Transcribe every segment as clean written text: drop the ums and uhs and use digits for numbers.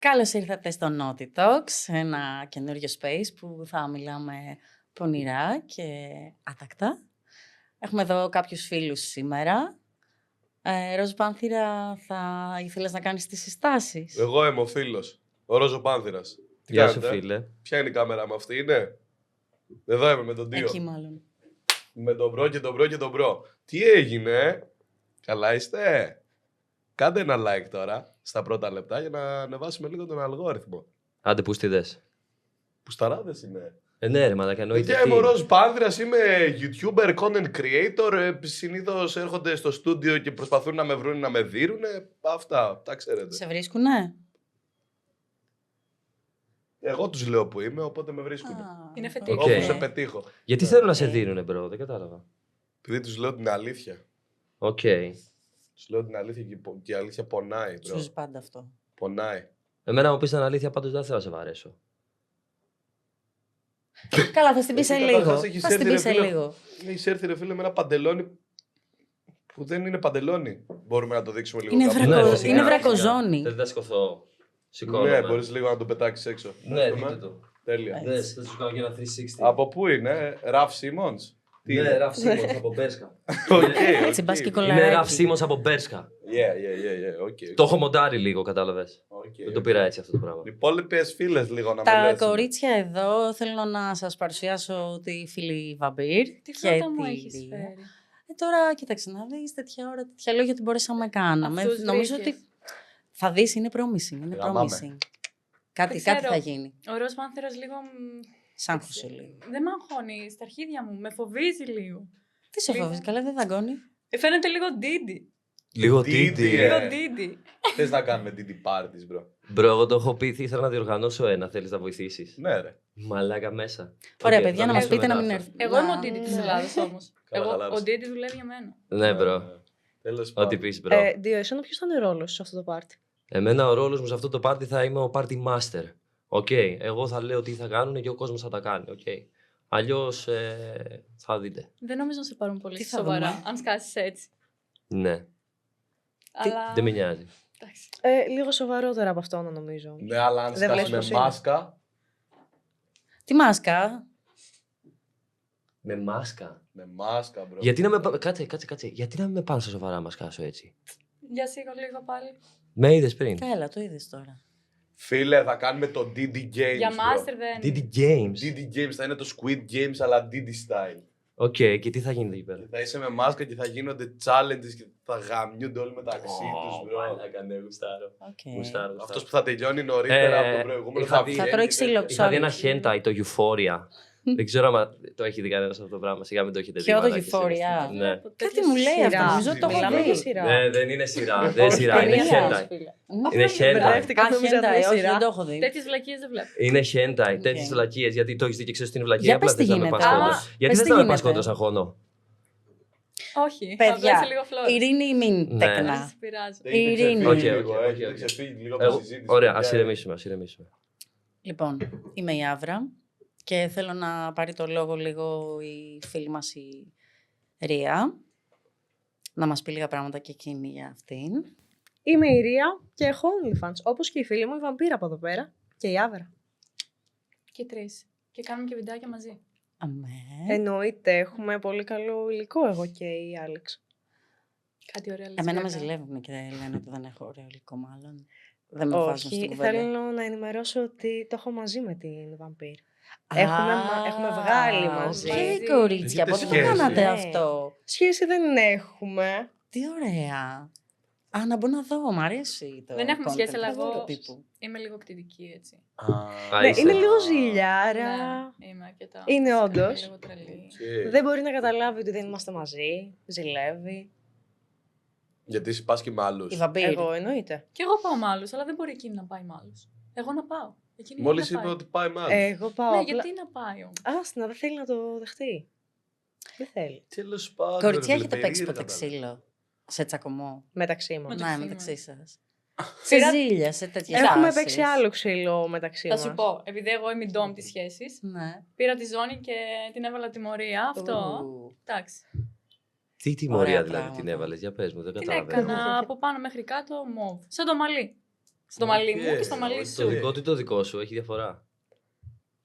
Καλώς ήρθατε στο Naughty Talks, ένα καινούριο space που θα μιλάμε πονηρά και άτακτα. Έχουμε εδώ κάποιους φίλους σήμερα. Ρόζο Πάνθυρα, θα ήθελες να κάνεις τις συστάσεις? Εγώ είμαι ο φίλος, ο Ρόζο Πάνθυρας. Γεια σου, φίλε. Ποια είναι η κάμερα μου αυτή, είναι? Εδώ είμαι με τον Τίο. Εκεί μάλλον. Με τον μπρο και τον μπρο και τον μπρο. Τι έγινε? Καλά είστε? Κάντε ένα like τώρα, στα πρώτα λεπτά, για να ανεβάσουμε λίγο τον αλγόριθμο. Άντε, πού στηδές. Πουσταράδες είναι. Ναι, ρε μαλάκα, εννοείται. Είμαι ο Ρόζο Πάνθυρας, είμαι YouTuber, content creator. Συνήθως έρχονται στο στούντιο και προσπαθούν να με βρουν, να με δίνουνε. Αυτά, τα ξέρετε. Σε βρίσκουνε? Εγώ τους λέω που είμαι, οπότε με βρίσκουν. Είναι οκ. φετίχο. Όπου σε πετύχω. Γιατί θέλουν να σε δίνουνε, μπρο, δεν κατάλαβα. Επειδή τους λέω την αλήθεια. Οκ. Τους λέω την αλήθεια και η αλήθεια πονάει, bro. Σου ζει πάντα αυτό. Πονάει. Εμένα μου πεις την αλήθεια, πάντως δεν θέλω να σε βαρέσω. Καλά, θα στην πει σε Εσύ λίγο. καταρχάς έχεις Θα στην έρθει, πει σε ρε φίλε. λίγο. Έχεις έρθει, ρε φίλε, με ένα παντελόνι που δεν είναι παντελόνι. Μπορούμε να το δείξουμε λίγο Είναι κάπου. βρακο- Ναι, φυσικά, είναι φυσικά. βρακοζώνη. Θες να σηκωθώ. Σηκώνομαι. Ναι, μπορείς λίγο να το πετάξεις έξω. Ναι, Δούμε. δείτε το. Τέλεια. Δες, θα σου κάνω και ένα 360. Από πού είναι, Ραφ Σίμονς? Τι Ναι, είναι? Ραφ Σίμονς από Πέρσκα. Έτσι μπας και Είμαι κολλαράκι. Ραφ Σίμονς από Πέρσκα. Yeah, οκ. Το έχω μοντάρει λίγο, κατάλαβες. Οκ. Δεν το πήρα έτσι αυτό το πράγμα. Οι υπόλοιπες φίλες λίγο να με Τα λες. κορίτσια εδώ θέλω να σας παρουσιάσω τη φίλη Βαμπύρ. Τι και φώτα μου τη έχεις Ρία. φέρει. Τώρα κοίταξε να δεις τέτοια ώρα, τέτοια λόγια τι μπορέσαμε να κάναμε. Αυτούς Νομίζω βρήκες. ότι θα δεις, είναι promising. Είναι Γαμάμε. promising. Κάτι Δεν ξέρω. θα γίνει. Ο Ροζ Πάνθυρας λίγο. Σαν χούσε λίγο. Δεν με αγχώνει στα αρχίδια μου. Με φοβίζει λίγο. Τι σε Λίγο. φοβίζει, καλά δεν δαγκώνει. Φαίνεται λίγο ντίντι. Λίγο Τίτι, τίτι. ε. Λίγο ντίντι. Θες να κάνουμε DD parties, bro? Μπρο, εγώ το έχω πει, ήθελα να διοργανώσω ένα. Θέλεις να βοηθήσεις. Ναι, ρε. Μαλάκα μέσα. Ωραία, Οκ, παιδιά, θα να μας μιλήσουμε πείτε να μετά μην αυτό. έρθει. Εγώ είμαι ο ντίντι της Ναι. Ελλάδας όμως. Καλά, Εγώ, χαλάρωσε. ο ντίντι δουλεύει για μένα. Ναι, μπρο. Τέλος Ό,τι πάντων. πεις, μπρο. Δίο, εσένα ποιος ήταν ο ρόλος σε αυτό το πάρτι? Εμένα ο ρόλος μου σε αυτό το πάρτι θα είμαι ο party master. Οκ. Εγώ θα λέω τι θα κάνουν και ο κόσμος θα τα κάνει. Οκ. Αλλιώς θα δείτε. Δεν νομίζω να σε πάρουν πολύ Τι θα σοβαρά, δούμε? αν σκάσεις έτσι. Ναι. Αλλά. Δεν με νοιάζει. Εντάξει. Λίγο σοβαρότερα από αυτό να νομίζω. Ναι, αλλά αν Δεν σκάσει βλέπεις με πως είναι. μάσκα. Τι μάσκα. Με μάσκα. Με μάσκα, bro. Γιατί να με. Κάτσε. Γιατί να μην με πάνε στα σοβαρά μα κάσω έτσι. Για σίγουρα λίγο πάλι. Με είδες πριν. Καλά, το είδες τώρα. Φίλε, θα κάνουμε το DD Games. Για bro. master δεν. DD Games. DD Games θα είναι το Squid Games, αλλά DD style. Οκ, και τι θα γίνεται εκεί πέρα. Θα είσαι με μάσκα και θα γίνονται challenges και θα γαμιούνται όλοι μεταξύ τους, bro. Μαλάκα, ναι, γουστάρω. Οκ. Γουστάρω. Αυτός που θα τελειώνει νωρίτερα από τον προηγούμενο είχα θα δει- βγαίνει. Θα τρώει ξύλο. Είχα δει ένα Sorry. hentai, το Euphoria. Δεν ξέρω αν το έχει δει κανένα αυτό το πράγμα. Σιγά μην το έχετε δει. Ποιο το μαλάκες, Euphoria? εσείς. Ναι. Κάτι μου λέει αυτό, νομίζω το έχω Μιλάμε δει. για σειρά. Ναι, δεν είναι σειρά. Δεν είναι σειρά, είναι ταινία. hentai. Φίλε. Είναι hentai. Μπερδεύτηκα, νόμιζα ότι είναι όχι, σειρά. δεν το έχω δει. Τέτοιες βλακίες δεν βλέπω. Είναι hentai, Οκ. τέτοιες βλακίες. Γιατί το έχεις δει και ξέρεις την βλακία. Για Απλά πες τι θες να με γίνεται. πας κόντρα. Α, Γιατί πες θες τι να με πας γίνεται. κόντρα σαν χώνο. Όχι. Απλά είσαι Παιδιά, λίγο φλόρ. ειρήνη μην Ναι. Δεν τεκνά. σας πειράζω. Έχετε Ειρήνη. ξεφύγει Οκ, λίγο, οκ, έχετε οκ. ξεφύγει λίγο από τη συζήτηση. Ωραία, παιδιά. ας ηρεμήσουμε, ας ηρεμήσουμε. Λοιπόν, είμαι η Άβρα και θέλω να πάρει το λόγο λίγο η φίλη μας η Ρία. Να μας πει λίγα πράγματα και εκείνη για αυτήν. Είμαι η Ρία και έχω OnlyFans. Όπως και η φίλη μου η Βαμπύρα από εδώ πέρα και η Άβρα. Και τρεις. Και κάνουμε και βιντεάκια μαζί. Αμέ. Εννοείται, έχουμε πολύ καλό υλικό εγώ και η Άλεξ. Κάτι ωραία Εμένα με λεσβιακά. ζηλεύουν και λένε ότι δεν έχω ωραίο υλικό μάλλον. Δεν με βάζουν στην Όχι, κουβέντα. θέλω να ενημερώσω ότι το έχω μαζί με την Βαμπύρ. Α, Έχουμε βγάλει μαζί. Οκ, κορίτσια, Έχετε πότε το σχέση. κάνατε Ναι. αυτό. Σχέση δεν έχουμε. Τι ωραία. Α, να μπω να δω, μ' αρέσει το Δεν έχουμε content σχέση, αλλά αυτού εγώ του τύπου. είμαι λίγο κτητική έτσι. Α, Ναι, είσαι. είναι λίγο ζηλιάρα. Ναι, είμαι αρκετά. Είναι Είμαι όντως. λίγο τρελή. Δεν μπορεί να καταλάβει ότι δεν είμαστε μαζί. Ζηλεύει. Γιατί εσύ πας και με άλλους. Η Βαμπύρ. Εγώ εννοείται. Και εγώ πάω με άλλους, αλλά δεν μπορεί εκείνη να πάει με άλλους. Εγώ να πάω. Εκείνη Μόλις γιατί να είπε πάει. ότι πάει με άλλους. Εγώ πάω. Ναι, απλά... γιατί να πάει όμως. Άστα, δεν θέλει να το δεχτεί. Δεν θέλει. Τέλος πάντων. Κοριτσιά, ρε, έχετε φίλε, παίξει ποτέ περίεργα τα λέτε. ξύλο σε τσακωμό? Μεταξύ μας. Μεταξύ Ναι, μας. μεταξύ σας. Σε Σειρά- ζήλια, σε τέτοιες Έχουμε φάσεις. παίξει άλλο ξύλο μεταξύ Θα μας. σου πω, επειδή εγώ είμαι η ντόμ της σχέσης, Ναι. πήρα τη ζώνη και την έβαλα τιμωρία. Αυτό. Ου. Εντάξει. Τι τιμωρία Ωραία δηλαδή πράγματα. την έβαλες, για πες μου, δεν Την καταλαβαίνω. έκανα από πάνω μέχρι κάτω μοβ. Σαν το μαλλί. Στο μαλλί μου και στο μαλλί οκ. σου. Το δικό του ή το δικό σου, έχει διαφορά.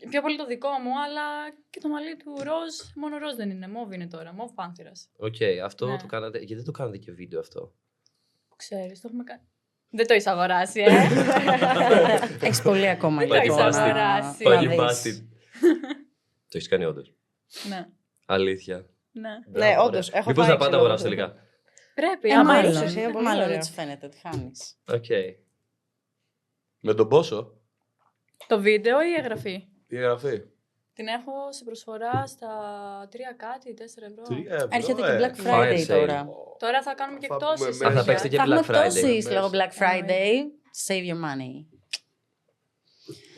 Πιο πολύ το δικό μου, αλλά και το μαλλί του ροζ. Μόνο ροζ δεν είναι. Μόβ είναι τώρα. Μόβ πάνθυρας. Οκ, αυτό Ναι. το κάνατε. Γιατί δεν το κάνατε και βίντεο αυτό. Που ξέρεις, το έχουμε κάνει. Δεν το έχεις αγοράσει, Έχεις πολύ ακόμα Δεν το λοιπόν έχεις αγοράσει. να Πάλι δεις. μπάστι. Το έχει κάνει όντως. Ναι, Αλήθεια. ναι. Ναι, όντως. Έχω Μήπως φάει να πάτε ξύλο αγοράσετε από το τελικά. Πρέπει. Μάλλον, άμα ίσως, ίσως, είναι πολύ μάλλον ωραίο. έτσι φαίνεται ότι χάνεις. Οκ. Με τον πόσο, Το βίντεο ή η εγγραφή. η εγγραφή. Την έχω σε προσφορά στα 3 κάτι, 4 ευρώ. 3 ευρώ. Έρχεται και Black Fire Friday sale. τώρα. Τώρα θα κάνουμε και Θα πούμε εκτόσεις. μέσα. Α, θα παίξετε και Θα έχουμε Black Friday. πτώσεις λόγω Black Εννοείται. Friday. Save your money.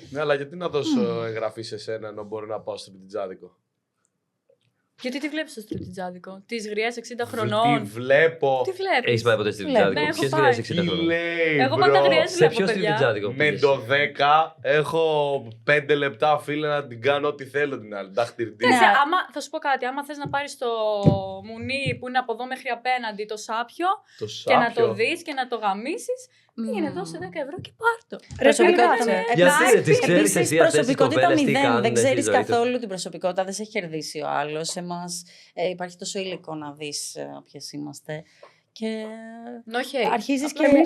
Ναι, αλλά γιατί να δώσω εγγραφή σε σένα ενώ μπορώ να πάω στο πιτιτζάδικο. Γιατί τι βλέπεις στο στριπτιτζάδικο, τις γριές 60 Τι χρονών. βλέπω. Τι βλέπεις. Έχει πάει ποτέ στην Βλέπω. Τιτζάδικο. Ναι, Ποιες έχω γριές πάει. 60 Τι χρόνια. λέει, Εγώ bro. πάντα γριές Σε βλέπω, ποιο παιδιά. Τιτζάδικο Με πήγες? το 10 έχω 5 λεπτά, φίλε, να την κάνω ό,τι θέλω την άλλη. Δαχτυρντή. Ναι. Θα σου πω κάτι, άμα θες να πάρεις το μουνί που είναι από εδώ μέχρι απέναντι, το σάπιο, Το και να το σάπιο. δεις και να το γαμίσεις, πήγαινε δώσε 10 ευρώ και πάρ' το. Προσωπικότητα. κάτσε. Γιατί δεν τις ξέρεις Επίσης, εσύ αυτές τις προσωπικότητα κοπέλες τι 0. κάνουν Δεν στη ξέρεις ζωή τους. καθόλου την προσωπικότητα, δεν σε έχει κερδίσει ο άλλος. Εμάς υπάρχει τόσο υλικό να δεις ποιες είμαστε. Και No hate.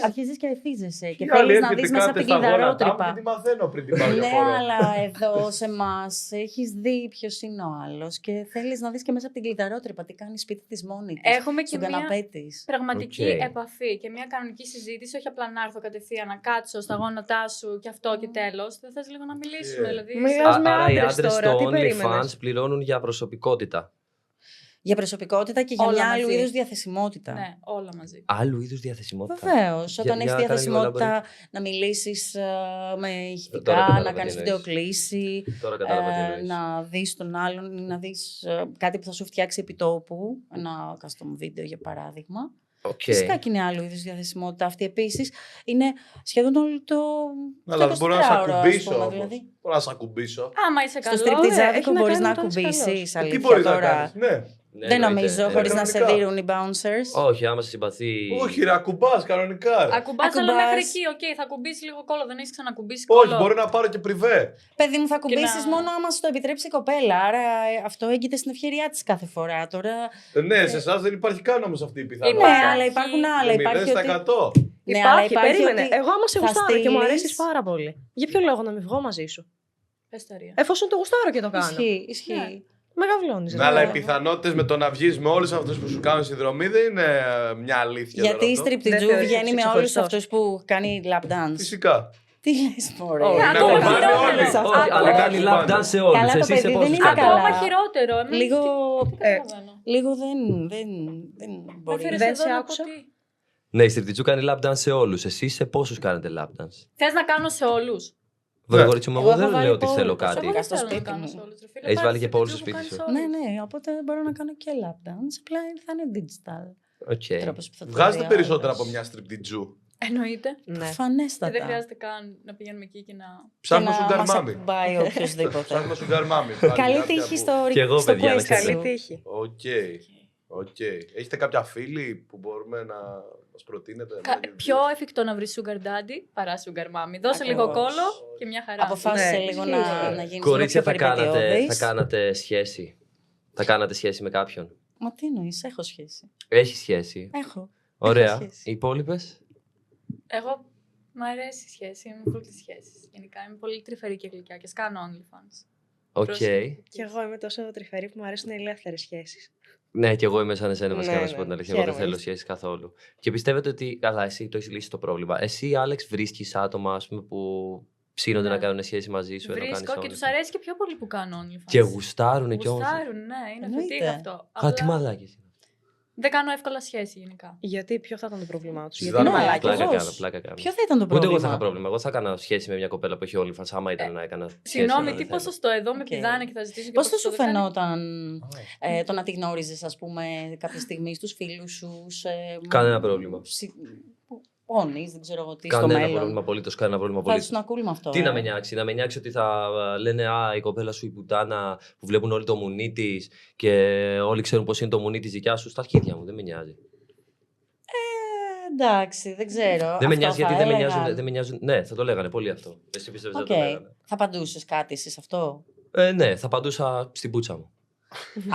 αρχίζεις και εθίζεσαι. Και Η άλλη θέλεις να έρχεται δεις μέσα από κάτι την στα γόνατά μου κλειδαρότρυπα. και τη μαθαίνω πριν την πάω για Ναι, χώρο. αλλά εδώ σε εμάς έχεις δει ποιος είναι ο άλλος και θέλεις να δεις και μέσα από την κλειδαρότρυπα τι κάνει σπίτι της μόνη της, Έχουμε και στον μια καναπέ της. πραγματική Οκ. επαφή και μια κανονική συζήτηση, όχι απλά να έρθω κατευθείαν να κάτσω στα γόνατά σου και αυτό και τέλος. Δεν θες λίγο να μιλήσουμε, δηλαδή. Μιλάς με Άρα οι άντρες άντρες τώρα, στο τι περίμενες? OnlyFans πληρώνουν για προσωπικότητα. Για προσωπικότητα και για Όλα μια άλλου μαζί. είδους διαθεσιμότητα. Ναι, όλα μαζί. Άλλου είδους διαθεσιμότητα. Βεβαίως, όταν Για- έχεις για κάνε διαθεσιμότητα να μιλήσεις με ηχητικά, Τώρα κατάλαβα να τι κάνεις εννοείς. βιντεοκλήση, Τώρα κατάλαβα τι εννοείς. να δεις τον άλλον ή να δεις κάτι που θα σου φτιάξει επιτόπου, ένα custom βίντεο για παράδειγμα. Οκ. Φυσικά και είναι άλλου είδους διαθεσιμότητα. Αυτή επίσης είναι σχεδόν όλο το. Αλλά δεν μπορώ να σε 24ωρο, ας ακουμπήσω πούμε, όμως. δηλαδή. Μπορώ να σε ακουμπήσω. Άμα είσαι Στο καλό. στριπτιτζάδικο έχει να μπορείς κάνει να με το ένας ακουμπήσεις, Τι αλήθεια μπορείς να τώρα. κάνεις, ναι. Ναι, Δεν εννοείται. νομίζω, χωρίς να σε κανονικά. δίνουν οι bouncers. Όχι, άμα σε συμπαθεί. Όχι, ρε, ακουμπάς κανονικά. Ρε. Ακουμπάς, αλλά Ακουμπάς. μέχρι εκεί, οκ, θα ακουμπήσει λίγο κόλλο, δεν έχεις ξανακουμπήσει Όχι, κόλλο. μπορεί να πάρω και πριβέ. Παιδί μου, θα ακουμπήσεις να- μόνο άμα σου το επιτρέψει η κοπέλα. Άρα αυτό έγκυται στην ευκαιρία της κάθε φορά. Τώρα. Ναι, σε εσά δεν υπάρχει καν όμως αυτή η Ναι, πιθανότητα. αλλά υπάρχουν άλλα. Υπάρχει ότι... 0%. Ναι, αλλά Υπάρχει, περίμενε. ότι Εγώ άμα σε θα γουστάρω και μου στείλεις- αρέσει πάρα πολύ. Για ποιο λόγο να μην βγω μαζί σου. Πες τα ρία. Εφόσον το γουστάρω και το κάνω. Ισχύει, ισχύει. Ναι. Με γαυλώνεις. Ναι, αλλά οι Ναι. πιθανότητες με το να βγεις με όλους αυτούς που σου κάνουν συνδρομή δεν είναι μια αλήθεια. Γιατί η τώρα αυτό. στριπτιτζού Δεν θεωρείς βγαίνει με όλους ξεχωριστός. αυτούς που κάνει lap dance. Φυσικά. Τι λες, μωρέ. Όχι, να να το το χειρότερο. πάνε όλοι. Όχι, Ακόμα αλλά κάνει όχι, lap πάνε. dance σε όλους. Καλά, το Εσύ σε παιδί δεν πόσους είναι κάνεις? καλά. Ακόμα χειρότερο. Εμείς Λίγο, τι καταλαβαίνω. λίγο δεν μπορεί. Έφερες Δεν εδώ σε να άκουσα. πω τι. Ναι, η Στριπτιτζού κάνει lap dance σε όλους. Εσείς σε πόσους κάνετε lap dance? Θες να κάνω σε όλους. Βέβαια, Ναι. κορίτσι μου, Εγώ εγώ έχω δεν βάλει λέω ότι πόλους. θέλω Εγώ κάτι. Εγώ δεν στο θέλω να σπίτι κάνω μου. σε όλους. ρε φίλε. Έχεις Πάρε βάλει και τη πόλους στο Στριπτιτζού σπίτι που σου. κάνεις Ναι, όλους. ναι, οπότε μπορώ να κάνω και lap dance. Απλά θα είναι digital. Οκ. Τρόπος που θα το Βγάζετε δει περισσότερα άλλος. από μια στριπτιτζού. Εννοείται. Ναι. Και δεν Προφανέστατα. χρειάζεται καν να πηγαίνουμε εκεί και να. Ψάχνω Και να σουγκαρ μας μάμι. ακουμπάει οποιοσδήποτε. Ψάχνω σουγκαρ μάμι. Καλή τύχη στο Κι εγώ, στο παιδιά, να quest ξέρετε. σου. Καλή τύχη. Οκ. Οκ. Έχετε κάποια φίλη που μπορούμε να μας προτείνετε? Πιο εφικτό να βρει sugar daddy παρά sugar mommy. Δώσε λίγο Ακριβώς. κόλλο και μια χαρά. Αποφάσισε Ναι, λίγο ισχύει. να γίνεις Κορίτσια, λίγο θα πιο κάνατε περιπετειώδης. σχέση. Θα κάνατε σχέση με κάποιον. Μα τι εννοείς, έχω σχέση. Έχει σχέση. Έχω. Ωραία. σχέση. Οι υπόλοιπες. Εγώ μου αρέσει η σχέση, είμαι full της σχέσης. Γενικά είμαι πολύ τρυφερή και γλυκιά και σκάνω OnlyFans. Οκ. Πρόσεχε. Και εγώ είμαι τόσο τρυφερή που μου αρέσουν οι ελεύθερες σχέσεις. Ναι, και εγώ είμαι σαν εσένα, βασικά, Ναι, να σου πω ναι. την αλήθεια. Εγώ δεν Χαίρομαι. θέλω σχέση καθόλου. Και πιστεύετε ότι. Καλά, εσύ το έχει λύσει το πρόβλημα. Εσύ, Άλεξ, βρίσκει άτομα, ας πούμε, που ψήνονται Ναι. να κάνουν σχέση μαζί σου. ενώ Βρίσκω κάνεις και OnlyFans. τους αρέσει και πιο πολύ που κάνω OnlyFans. Και γουστάρουνε κιόλας. Γουστάρουν, ναι, είναι Εννοείται. φετίγ αυτό. Α, τι Απλά μαλάκες. δεν κάνω εύκολα σχέση γενικά. Γιατί, ποιο θα ήταν το πρόβλημά του. Συζητάμε. Γιατί είναι Ναι, μαλάκι. Πλάκα ακριβώς. κάνω, πλάκα κάνω. Ποιο θα ήταν το Ούτε πρόβλημα. εγώ θα είχα πρόβλημα. Εγώ θα έκανα σχέση με μια κοπέλα που έχει OnlyFans, άμα ήταν να έκανα σχέση. Συγγνώμη, αλλά τι δεν θέλω. ποσοστό εδώ με Οκ. πηδάνε και θα ζητήσω και Πώς θα ποσοστό σου δεν κάνει. φαινόταν το να τη γνώριζες, ας πούμε, κάποια στιγμή στους φίλους σου, Κανένα πρόβλημα. πόνεις, δεν ξέρω εγώ τι, στο Κανένα μέλλον. πρόβλημα απολύτως, κανένα πρόβλημα Θα απολύτως. τους ακούλουμε αυτό. Τι να με νιάξει, να με νιάξει ότι θα λένε Α, η κοπέλα σου η πουτάνα που βλέπουν όλοι το μουνί τη και όλοι ξέρουν πώς είναι το μουνί τη δικιά σου. Στα αρχίδια μου, δεν με νοιάζει. Εντάξει, δεν ξέρω. Δεν με Αυτό νοιάζει θα γιατί έλεγαν. δεν με νοιάζουν. Ναι, θα το λέγανε πολύ αυτό. Εσύ πιστεύεις Οκ. δεν το λέγανε. Θα απαντούσες κάτι εσύ σε αυτό. Ναι, θα απαντούσα στην πούτσα μου.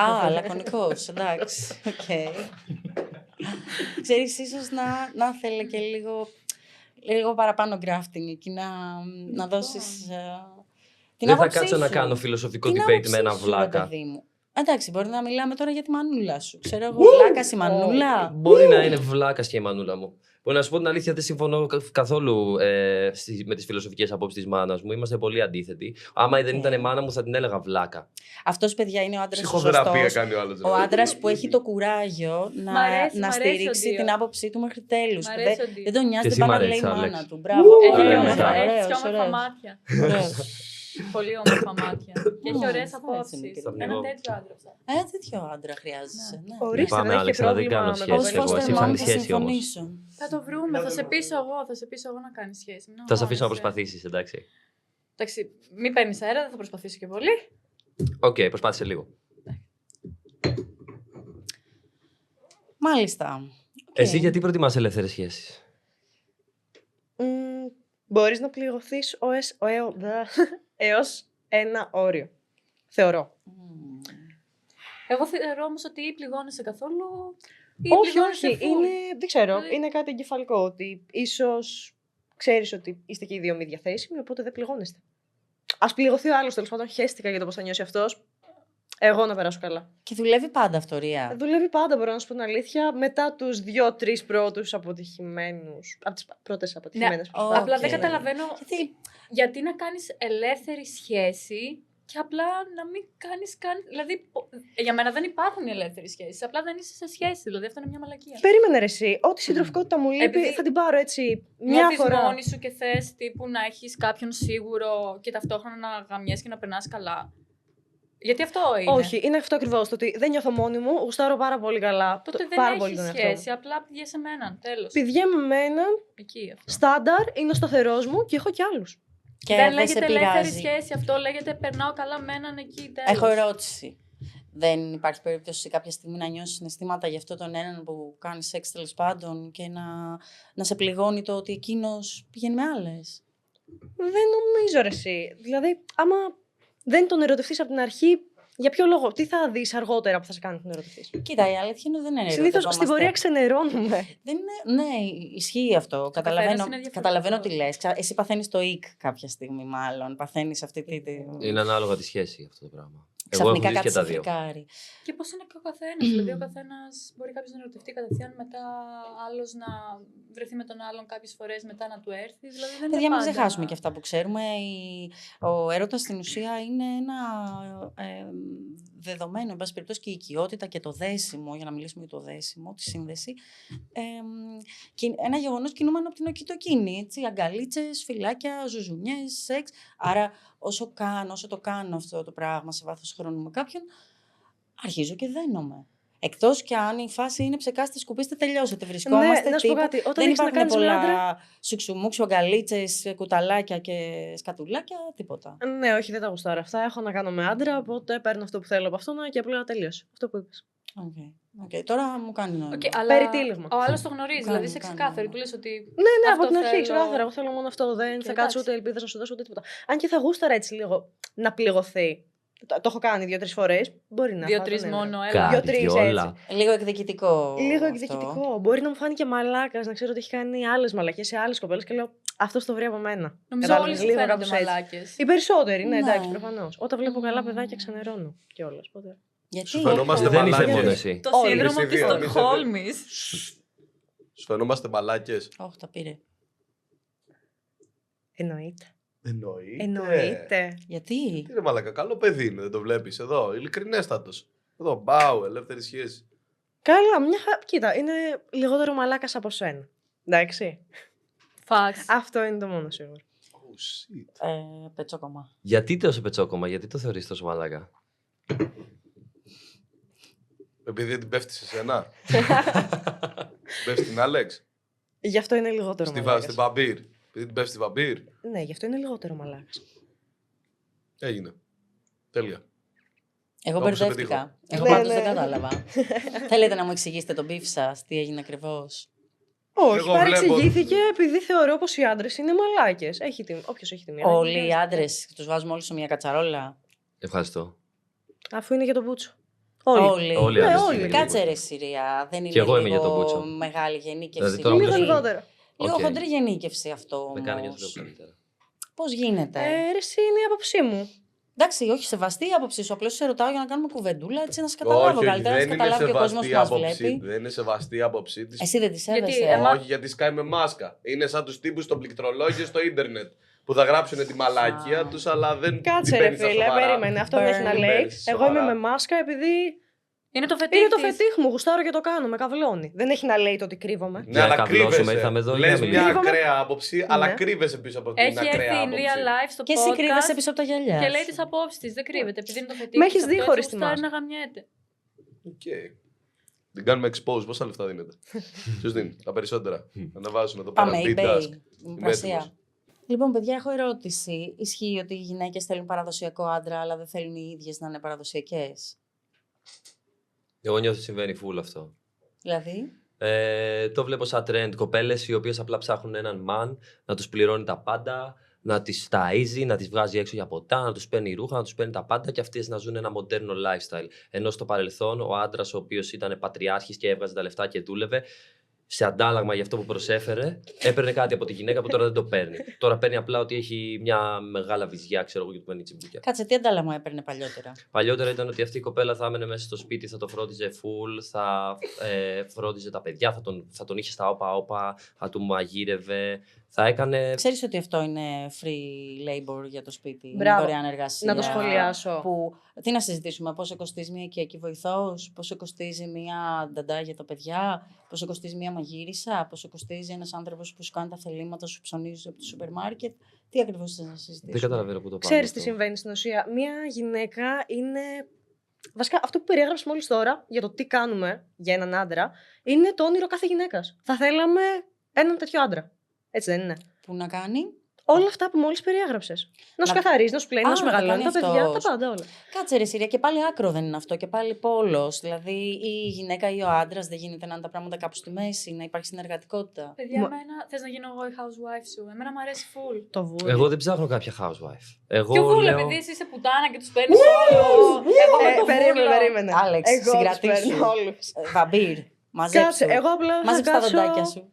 Α, λακωνικός, εντάξει. Οκ. Ξέρεις, ίσως να θέλει και λίγο παραπάνω grafting εκεί, να δώσεις την Δεν θα άποψή κάτσω να σου. κάνω φιλοσοφικό Την debate με άποψή ένα σου, ρε βλάκα. παιδί μου. Εντάξει, μπορεί να μιλάμε τώρα για τη μανούλα σου. Ξέρω εγώ, βλάκας η μανούλα. Μπορεί να είναι βλάκα και η μανούλα μου. Μπορεί να σου πω την αλήθεια, δεν συμφωνώ καθόλου με τις φιλοσοφικές απόψεις της μάνας μου. Είμαστε πολύ αντίθετοι. Άμα δεν ήταν μάνα μου, θα την έλεγα βλάκα. Αυτός, παιδιά, είναι ο άντρας ο Ψυχοθεραπεία σωστός. κάνει ο άλλος. Ο άντρας που έχει το κουράγιο Μ' αρέσει να ο στηρίξει Ντίο. την άποψή του μέχρι τέλους. Μ' Που αρέσει ο δεν Ντίο. δεν τον νοιάζει, Και δεν εσύ μ' πάει να λέει αρέσει, η μάνα Άλεξ. του. Μπράβο. Έχει Ωραία, Ωραίος, μετά. και ωραίος, όμορφα ωραίος. μάτια. Ωραίος. Πολύ όμορφα μάτια. Και έχει Μ, ωραίες έτσι, απόψεις. μικρή. Ένα τέτοιο άντρα. τέτοιο άντρα χρειάζεσαι. Ναι. Ορίστε, Πάμε, δεν έχει Άλεξ, να δεν πρόβλημα κάνω με σχέση Ως εγώ, κοπέλες. εσύ foster mom ψάχνεις θα σχέση όμως. συμφωνήσω. Θα το βρούμε, θα σε πείσω εγώ, να κάνεις σχέση. Μην Θα σε αφήσω να αγχώνεσαι. προσπαθήσεις, εντάξει. Εντάξει, μην παίρνεις αέρα, δεν θα προσπαθήσω και πολύ. Οκ, προσπάθησε λίγο. Μάλιστα. Οκ. Εσύ γιατί προτιμάς ελεύθερες σχέσεις? Μπορείς να πληγωθείς έως ένα όριο. Θεωρώ. Μμμ. Εγώ θεωρώ όμως ότι ή πληγώνεσαι καθόλου ή Όχι, πληγώνεσαι όχι. full. Είναι, δεν ξέρω. Δηλαδή- Είναι κάτι εγκεφαλικό. Ότι ίσως ξέρεις ότι είστε και οι δύο μη διαθέσιμοι, οπότε δεν πληγώνεστε. Ας πληγωθεί ο άλλος, τέλος πάντων, χαίστηκα για το πώς θα νιώσει αυτός. Εγώ να περάσω καλά. Και δουλεύει πάντα αυτό, Ρία. Δουλεύει πάντα, μπορώ να σου πω την αλήθεια, μετά τους 2-3 πρώτους αποτυχημένους. Από τις πρώτες αποτυχημένες προσπάθειες. Απλά δεν Οκ. καταλαβαίνω Γιατί γιατί να κάνεις ελεύθερη σχέση και απλά να μην κάνεις καν. Δηλαδή, για μένα δεν υπάρχουν οι ελεύθερες σχέσεις. Απλά δεν είσαι σε σχέση. Δηλαδή, αυτό είναι μια μαλακία. Περίμενε ρε εσύ. Ό,τι συντροφικότητα μου λείπει Επειδή θα την πάρω έτσι μια Νιώθεις φορά. μόνη σου και θες τύπου να έχεις κάποιον σίγουρο και ταυτόχρονα να γαμιέσαι και να περνάς καλά. Γιατί αυτό είναι. Όχι, είναι αυτό ακριβώς. Το ότι δεν νιώθω μόνη μου, γουστάρω πάρα πολύ καλά. Τότε πάρα δεν πολύ έχεις τον εαυτό μου. σχέση. Απλά πηγαίνεις σε μέναν. Τέλος. Πηγαίνω με έναν, Εκεί αυτό. στάνταρ, είναι ο σταθερός μου και έχω κι άλλους. και δεν δεν σε λέγεται ελεύθερη πειράζει. σχέση. Αυτό λέγεται περνάω καλά με έναν εκεί. Τέλος. Έχω ερώτηση. Δεν υπάρχει περίπτωση κάποια στιγμή να νιώσεις συναισθήματα για αυτόν τον έναν που κάνει σεξ τέλος πάντων και να σε πληγώνει το ότι εκείνος πηγαίνει με άλλες. Δεν νομίζω ρε εσύ. Δηλαδή, άμα δεν τον ερωτευτείς από την αρχή, για ποιο λόγο, τι θα δεις αργότερα που θα σε κάνει να τον ερωτευτείς. Κοίτα, η αλήθεια είναι ότι δεν είναι. Συνήθως στην πορεία ξενερώνουμε. Δεν είναι, ναι, ισχύει αυτό. καθένας είναι διαφορετικός. Καταλαβαίνω τι λες. Εσύ παθαίνεις το ικ κάποια στιγμή, μάλλον. Παθαίνεις αυτή τη. Είναι ανάλογα τη σχέση αυτό το πράγμα. Εγώ έχω Ξαφνικά ζήσει κάτι και τα σε δύο. φρικάρει. Και πώς είναι και ο καθένας. Δηλαδή, ο καθένας μπορεί κάποιος να ερωτευτεί κατευθείαν, μετά άλλος να βρεθεί με τον άλλον κάποιες φορές, μετά να του έρθει. Δηλαδή, δεν Παιδιά, είναι μην πάντα. ξεχάσουμε και αυτά που ξέρουμε. Ο έρωτας στην ουσία είναι ένα δεδομένο, εν πάση περιπτώσει, και η οικειότητα και το δέσιμο, για να μιλήσουμε για το δέσιμο, τη σύνδεση. Και ένα γεγονός κινούμενο από την οκιτοκίνη. Έτσι, αγκαλίτσες, φυλάκια, ζουζουνιές, σεξ. Άρα, όσο το κάνω αυτό το πράγμα σε βάθος χρόνου με κάποιον, αρχίζω και δένομαι. Εκτός κι αν η φάση είναι ψεκάστε, σκουπίστε, τελειώσετε. Βρισκόμαστε Ναι, να σου πω τύπου. κάτι. Όταν Δεν έχεις να υπάρχουν κάνεις με άντρα. πολλά σουξουμούξου, αγκαλίτσες, κουταλάκια και σκατουλάκια, τίποτα. Ναι, όχι, δεν τα γουστάρω αυτά. Έχω να κάνω με άντρα, οπότε παίρνω αυτό που θέλω από αυτόν και απλά τελείωσε. Αυτό που είπες. Okay. Τώρα μου κάνει νόημα. Okay, αλλά Περιτύλιγμα. ο άλλος το γνωρίζει, Κάνει, δηλαδή είσαι κάνει, ξεκάθαρη. ναι. Του λες ότι. Ναι, Αυτό από την αρχή, θέλω. ξεκάθαρα. Εγώ θέλω μόνο αυτό. Δεν θα εντάξει. κάτσω ούτε ελπίδα να σου δώσω ούτε τίποτα. Αν και θα γούσταρα έτσι λίγο να πληγωθεί. Το έχω κάνει 2-3 φορές. Μπορεί να 2-3 φάω τον μόνο, έδρα. έλα. Δύο-τρεις, Κάτι όλα. Λίγο εκδικητικό. Λίγο αυτό. εκδικητικό. Μπορεί να μου φάνηκε μαλάκα, να ξέρω ότι έχει κάνει άλλες μαλακές σε άλλες κοπέλες και λέω αυτό το βρει από μένα. Νομίζω όλοι Κατάλαβες, σου λίγο φαίνονται κάπως έτσι. μαλάκες. Οι περισσότεροι, ναι, Ναι. εντάξει, προφανώς. Όταν βλέπω καλά παιδάκια ξενερώνω κιόλας. Οπότε. Γιατί Σου φαινόμαστε Δεν είσαι μαλάκες. μόνο εσύ. Το Όλοι. σύνδρομο Εμείς οι της δύο, εμείς Στοκχόλμης. Σου φαινόμαστε μαλάκες. Όχι, τα πήρε. Εννοείται. Εννοείται. Εννοείται. Γιατί. Τι είναι μαλάκα, καλό παιδί είναι, δεν το βλέπεις εδώ. Ειλικρινέστατος. Εδώ, μπάου, ελεύθερη σχέση. Καλά, κοίτα, είναι λιγότερο μαλάκας από σένα. Εντάξει. Facts. Αυτό είναι το μόνο σίγουρο. Oh, shit. Πετσόκομα. Γιατί τόσο πετσόκομα, γιατί το θεωρείς τόσο μαλάκα? Επειδή δεν την πέφτει σε σένα. Πέφτει στην Άλεξ. Γι' αυτό είναι λιγότερο μαλάκας. Στην Βαμπύρ. Επειδή την πέφτει στη Βαμπύρ. Ναι, γι' αυτό είναι λιγότερο μαλάκας. Έγινε. Τέλεια. Εγώ Κάπου σε μπερδεύτηκα. πετύχω. Εγώ Ναι, πάντως ναι. δεν κατάλαβα. Θέλετε να μου εξηγήσετε τον μπιφ σας, τι έγινε ακριβώς. Όχι, Εγώ παρεξηγήθηκε επειδή θεωρώ πως οι άντρες είναι μαλάκες. Όποιος έχει τη μία. Όλοι οι άντρες τους βάζουμε όλους σε μια κατσαρόλα. Ευχαριστώ. Αφού είναι για τον Μπούτσο. Όλοι οι Ναι, άντρες όλοι. είναι Κάτσε λίγο. ρε Συρία, δεν είναι Κι εγώ είμαι λίγο για τον Μπούτσο. μεγάλη γενίκευση. Δηλαδή, τώρα Λίγο μου λες- λιγότερο. Λίγο Οκ. χοντρή γενίκευση αυτό Με κάνει όμως. νιώθω λίγο καλύτερα. Πώς γίνεται. Ρε, εσύ είναι η άποψή μου. Εντάξει, όχι σεβαστή η άποψή σου. Απλώς σε ρωτάω για να κάνουμε κουβεντούλα έτσι να σε καταλάβω Όχι, καλύτερα, να σε δεν είναι καταλάβει και ο κόσμος σεβαστή που μας άποψη. βλέπει. Δεν είναι σεβαστή η άποψή της. Εσύ δεν τη Γιατί σέβεσαι. εμά- Όχι, γιατί σκάει με μάσκα. Είναι σαν τους τύπους στο πληκτρολόγιο στο ίντερνετ. Που θα γράψουν τη μαλακία τους, αλλά δεν. Κάτσε την ρε παίρνεις στα φίλε, σοβαρά. περίμενε. Αυτό δεν έχει να Την λέει. παίρνεις στα Εγώ είμαι σοβαρά. με μάσκα επειδή Είναι το φετίχ είναι το της. φετίχ μου. Γουστάρω και το κάνω. Με καυλώνει. Δεν έχει να λέει το ότι κρύβομαι. Ναι, Για αλλά καυλώσουμε, κρύβεσαι. ήρθαμε εδώ για Λες να μια μιλήσουμε. ακραία άποψη, αλλά Ναι. κρύβεσαι πίσω από την Έχει έρθει ακραία in άποψη. real life στο Και εσύ κρύβεσαι podcast πίσω από τα γυαλιά. και λέει σου. τις απόψεις της. Δεν κρύβεται. Επειδή είναι το φετίχ Με της, έχεις αυτό δει έτσι χωρίς τη γουστάρει μάσκα. να γαμιέται. Οκ. Την κάνουμε expose. Πόσα λεφτά δίνετε? Ποιος δίνει? Τα περισσότερα. Ανεβάζουμε εδώ πέρα. Πάμε, Big eBay. Task. Δημοπρασία. έτοιμος. Λοιπόν, παιδιά, έχω ερώτηση. Ισχύει ότι οι γυναίκες θέλουν παραδοσιακό άντρα, αλλά δεν θέλουν οι ίδιες να είναι παραδοσιακές? Εγώ νιώθω ότι συμβαίνει full αυτό. Δηλαδή, Το βλέπω σαν trend. Κοπέλες οι οποίες απλά ψάχνουν έναν man να τους πληρώνει τα πάντα, να τις ταΐζει, να τις βγάζει έξω για ποτά, να τους παίρνει ρούχα, να τους παίρνει τα πάντα και αυτές να ζουν ένα μοντέρνο lifestyle. Ενώ στο παρελθόν ο άντρας ο οποίος ήταν πατριάρχης και έβγαζε τα λεφτά και δούλευε, σε αντάλλαγμα για αυτό που προσέφερε, έπαιρνε κάτι από τη γυναίκα που τώρα δεν το παίρνει. Τώρα παίρνει απλά ότι έχει μια μεγάλα βυζιά, ξέρω εγώ, και του παίρνει τσιμπούκια. κάτσε, τι αντάλλαγμα έπαιρνε παλιότερα? Παλιότερα ήταν ότι αυτή η κοπέλα θα έμενε μέσα στο σπίτι, θα το φρόντιζε full, θα φρόντιζε τα παιδιά, θα τον είχε στα όπα-όπα, θα του μαγείρευε, θα έκανε. Ξέρεις ότι αυτό είναι free labor για το σπίτι, είναι Μπράβο. δωρεάν εργασία. Να το σχολιάσω. Που, τι να συζητήσουμε, πόσο κοστίζει μια οικιακή βοηθός, πόσο κοστίζει μια νταντά για τα παιδιά, πόσο κοστίζει μια μαγείρισα, πόσο κοστίζει ένας άνθρωπος που σου κάνει τα θελήματα, σου ψωνίζει από το σούπερ μάρκετ. Τι ακριβώς θες να συζητήσουμε? Δεν καταλαβαίνω πού το πάμε. Ξέρεις τι αυτό. συμβαίνει στην ουσία. Μια γυναίκα είναι. Βασικά, αυτό που περιέγραψε μόλις τώρα για το τι κάνουμε για έναν άντρα είναι το όνειρο κάθε γυναίκας. Θα θέλαμε έναν τέτοιο άντρα. Έτσι δεν είναι? Που να κάνει. Όλα αυτά που μόλις περιέγραψες. Να σου Να- καθαρίζει, να σου πλένει, Α, να σου να τα μεγαλώνει τα κάνει παιδιά, αυτός. τα πάντα όλα. Κάτσε ρε Σύρια, και πάλι άκρο δεν είναι αυτό και πάλι πόλος. Δηλαδή η γυναίκα ή ο άντρας δεν γίνεται να είναι τα πράγματα κάπου στη μέση, να υπάρχει συνεργατικότητα. Παιδιά, Μα- εμένα θες να γίνω εγώ η housewife σου. Εμένα μου αρέσει full. Το βούλιο. Εγώ δεν ψάχνω κάποια housewife. Εγώ Πιο full, λέω. επειδή εσύ είσαι πουτάνα και τους παίρνεις όλους. Εγώ με το Περίμενε, βούλο. περίμενε. Άλεξ, Εγώ τους συγκρατήσου. παίρνω όλους. Βαμπύρ, μαζέψου. Κάτσε, εγώ απλά θα Μάζεψε τα κάτσω. δοντάκια σου.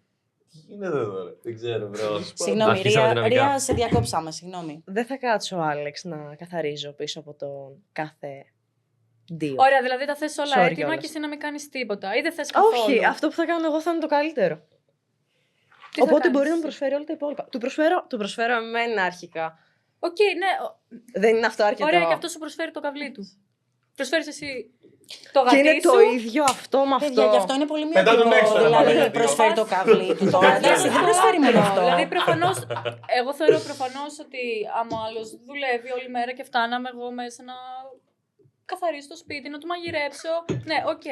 Τι γίνεται εδώ, ρε? Δεν ξέρω, bro. Συγγνώμη, Αρχίσαμε δυναμικά. Ρία, σε διακόψαμε, συγγνώμη. Δεν θα κάτσω, Άλεξ, να καθαρίζω πίσω από τον κάθε δύο. Ωραία, δηλαδή τα θες όλα Sorry έτοιμα κιόλας. και εσύ να μην κάνεις τίποτα. Ή δεν θες καθόλου. Όχι, αυτό που θα κάνω εγώ θα είναι το καλύτερο. Τι θα Οπότε κάνεις μπορεί να μου εσύ? προσφέρει όλα τα υπόλοιπα. Του προσφέρω εμένα αρχικά. Οκ, ναι. Δεν είναι αυτό αρκετό. Ωραία, και αυτό σου προσφέρει το καβλί του. Προσφέρεις εσύ το Και γατί είναι σου. το ίδιο αυτό με αυτό. Παιδιά, γι' αυτό είναι πολύ Πετά τον έξω, μειωτικό. ρε, Δηλαδή, μαλάκα, προσφέρει το καβλί του τώρα. Εντάξει, δεν προσφέρει μόνο αυτό. Δηλαδή, προφανώς, εγώ θεωρώ προφανώς ότι άμα ο άλλος δουλεύει όλη μέρα και φτάναμε εγώ μέσα να καθαρίσω το σπίτι, να του μαγειρέψω. Ναι, οκ.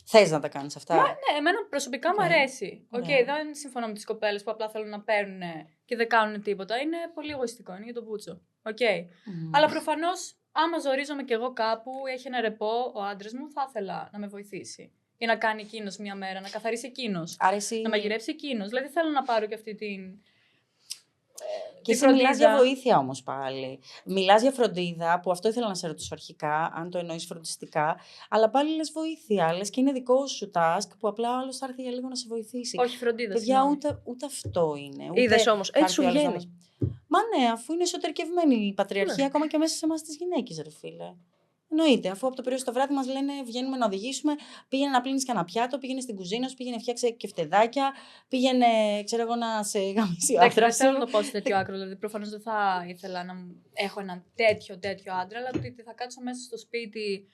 Θες να τα κάνεις αυτά. Ναι, εμένα προσωπικά μου Οκ. αρέσει. Οκ, Ναι. δεν συμφωνώ με τις κοπέλες που απλά θέλουν να παίρνουν και δεν κάνουν τίποτα. Είναι πολύ εγωιστικό, είναι για τον μπούτσο. Οκ. Μμμ. Αλλά προφανώς, άμα ζορίζομαι κι εγώ κάπου, έχει ένα ρεπό, ο άντρας μου θα ήθελα να με βοηθήσει. Ή να κάνει εκείνο μια μέρα, να καθαρίσει εκείνο. Άρα εσύ... Να μαγειρέψει εκείνο. Δηλαδή θέλω να πάρω και αυτή την. Και εσύ μιλάς για βοήθεια όμως πάλι. Μιλάς για φροντίδα, που αυτό ήθελα να σε ρωτήσω αρχικά, αν το εννοείς φροντιστικά, αλλά πάλι λες βοήθεια, λες και είναι δικό σου task, που απλά ο άλλος θα έρθει για λίγο να σε βοηθήσει. Όχι φροντίδα. Παιδιά, συγγνώμη. ούτε αυτό είναι. ούτε Είδες όμως, θα έτσι σου έρθει ο άλλος να βγαίνει. μας- Μα ναι, αφού είναι εσωτερικευμένη η πατριαρχία, Ναι. ακόμα και μέσα σε εμάς τις γυναίκες, ρε φίλε. Εννοείται, αφού από το πρωί στο βράδυ μας λένε βγαίνουμε να οδηγήσουμε, πήγαινε να πλύνεις κανένα πιάτο, πήγαινε στην κουζίνα σου, πήγαινε φτιάξε κεφτεδάκια, πήγαινε, ξέρω εγώ, να σε γαμίσει ο Εντάξει, δεν άντρας θέλω να σου. το πω σε τέτοιο άκρο. Δηλαδή, προφανώς δεν θα ήθελα να έχω έναν τέτοιο άντρα, αλλά ότι θα κάτσω μέσα στο σπίτι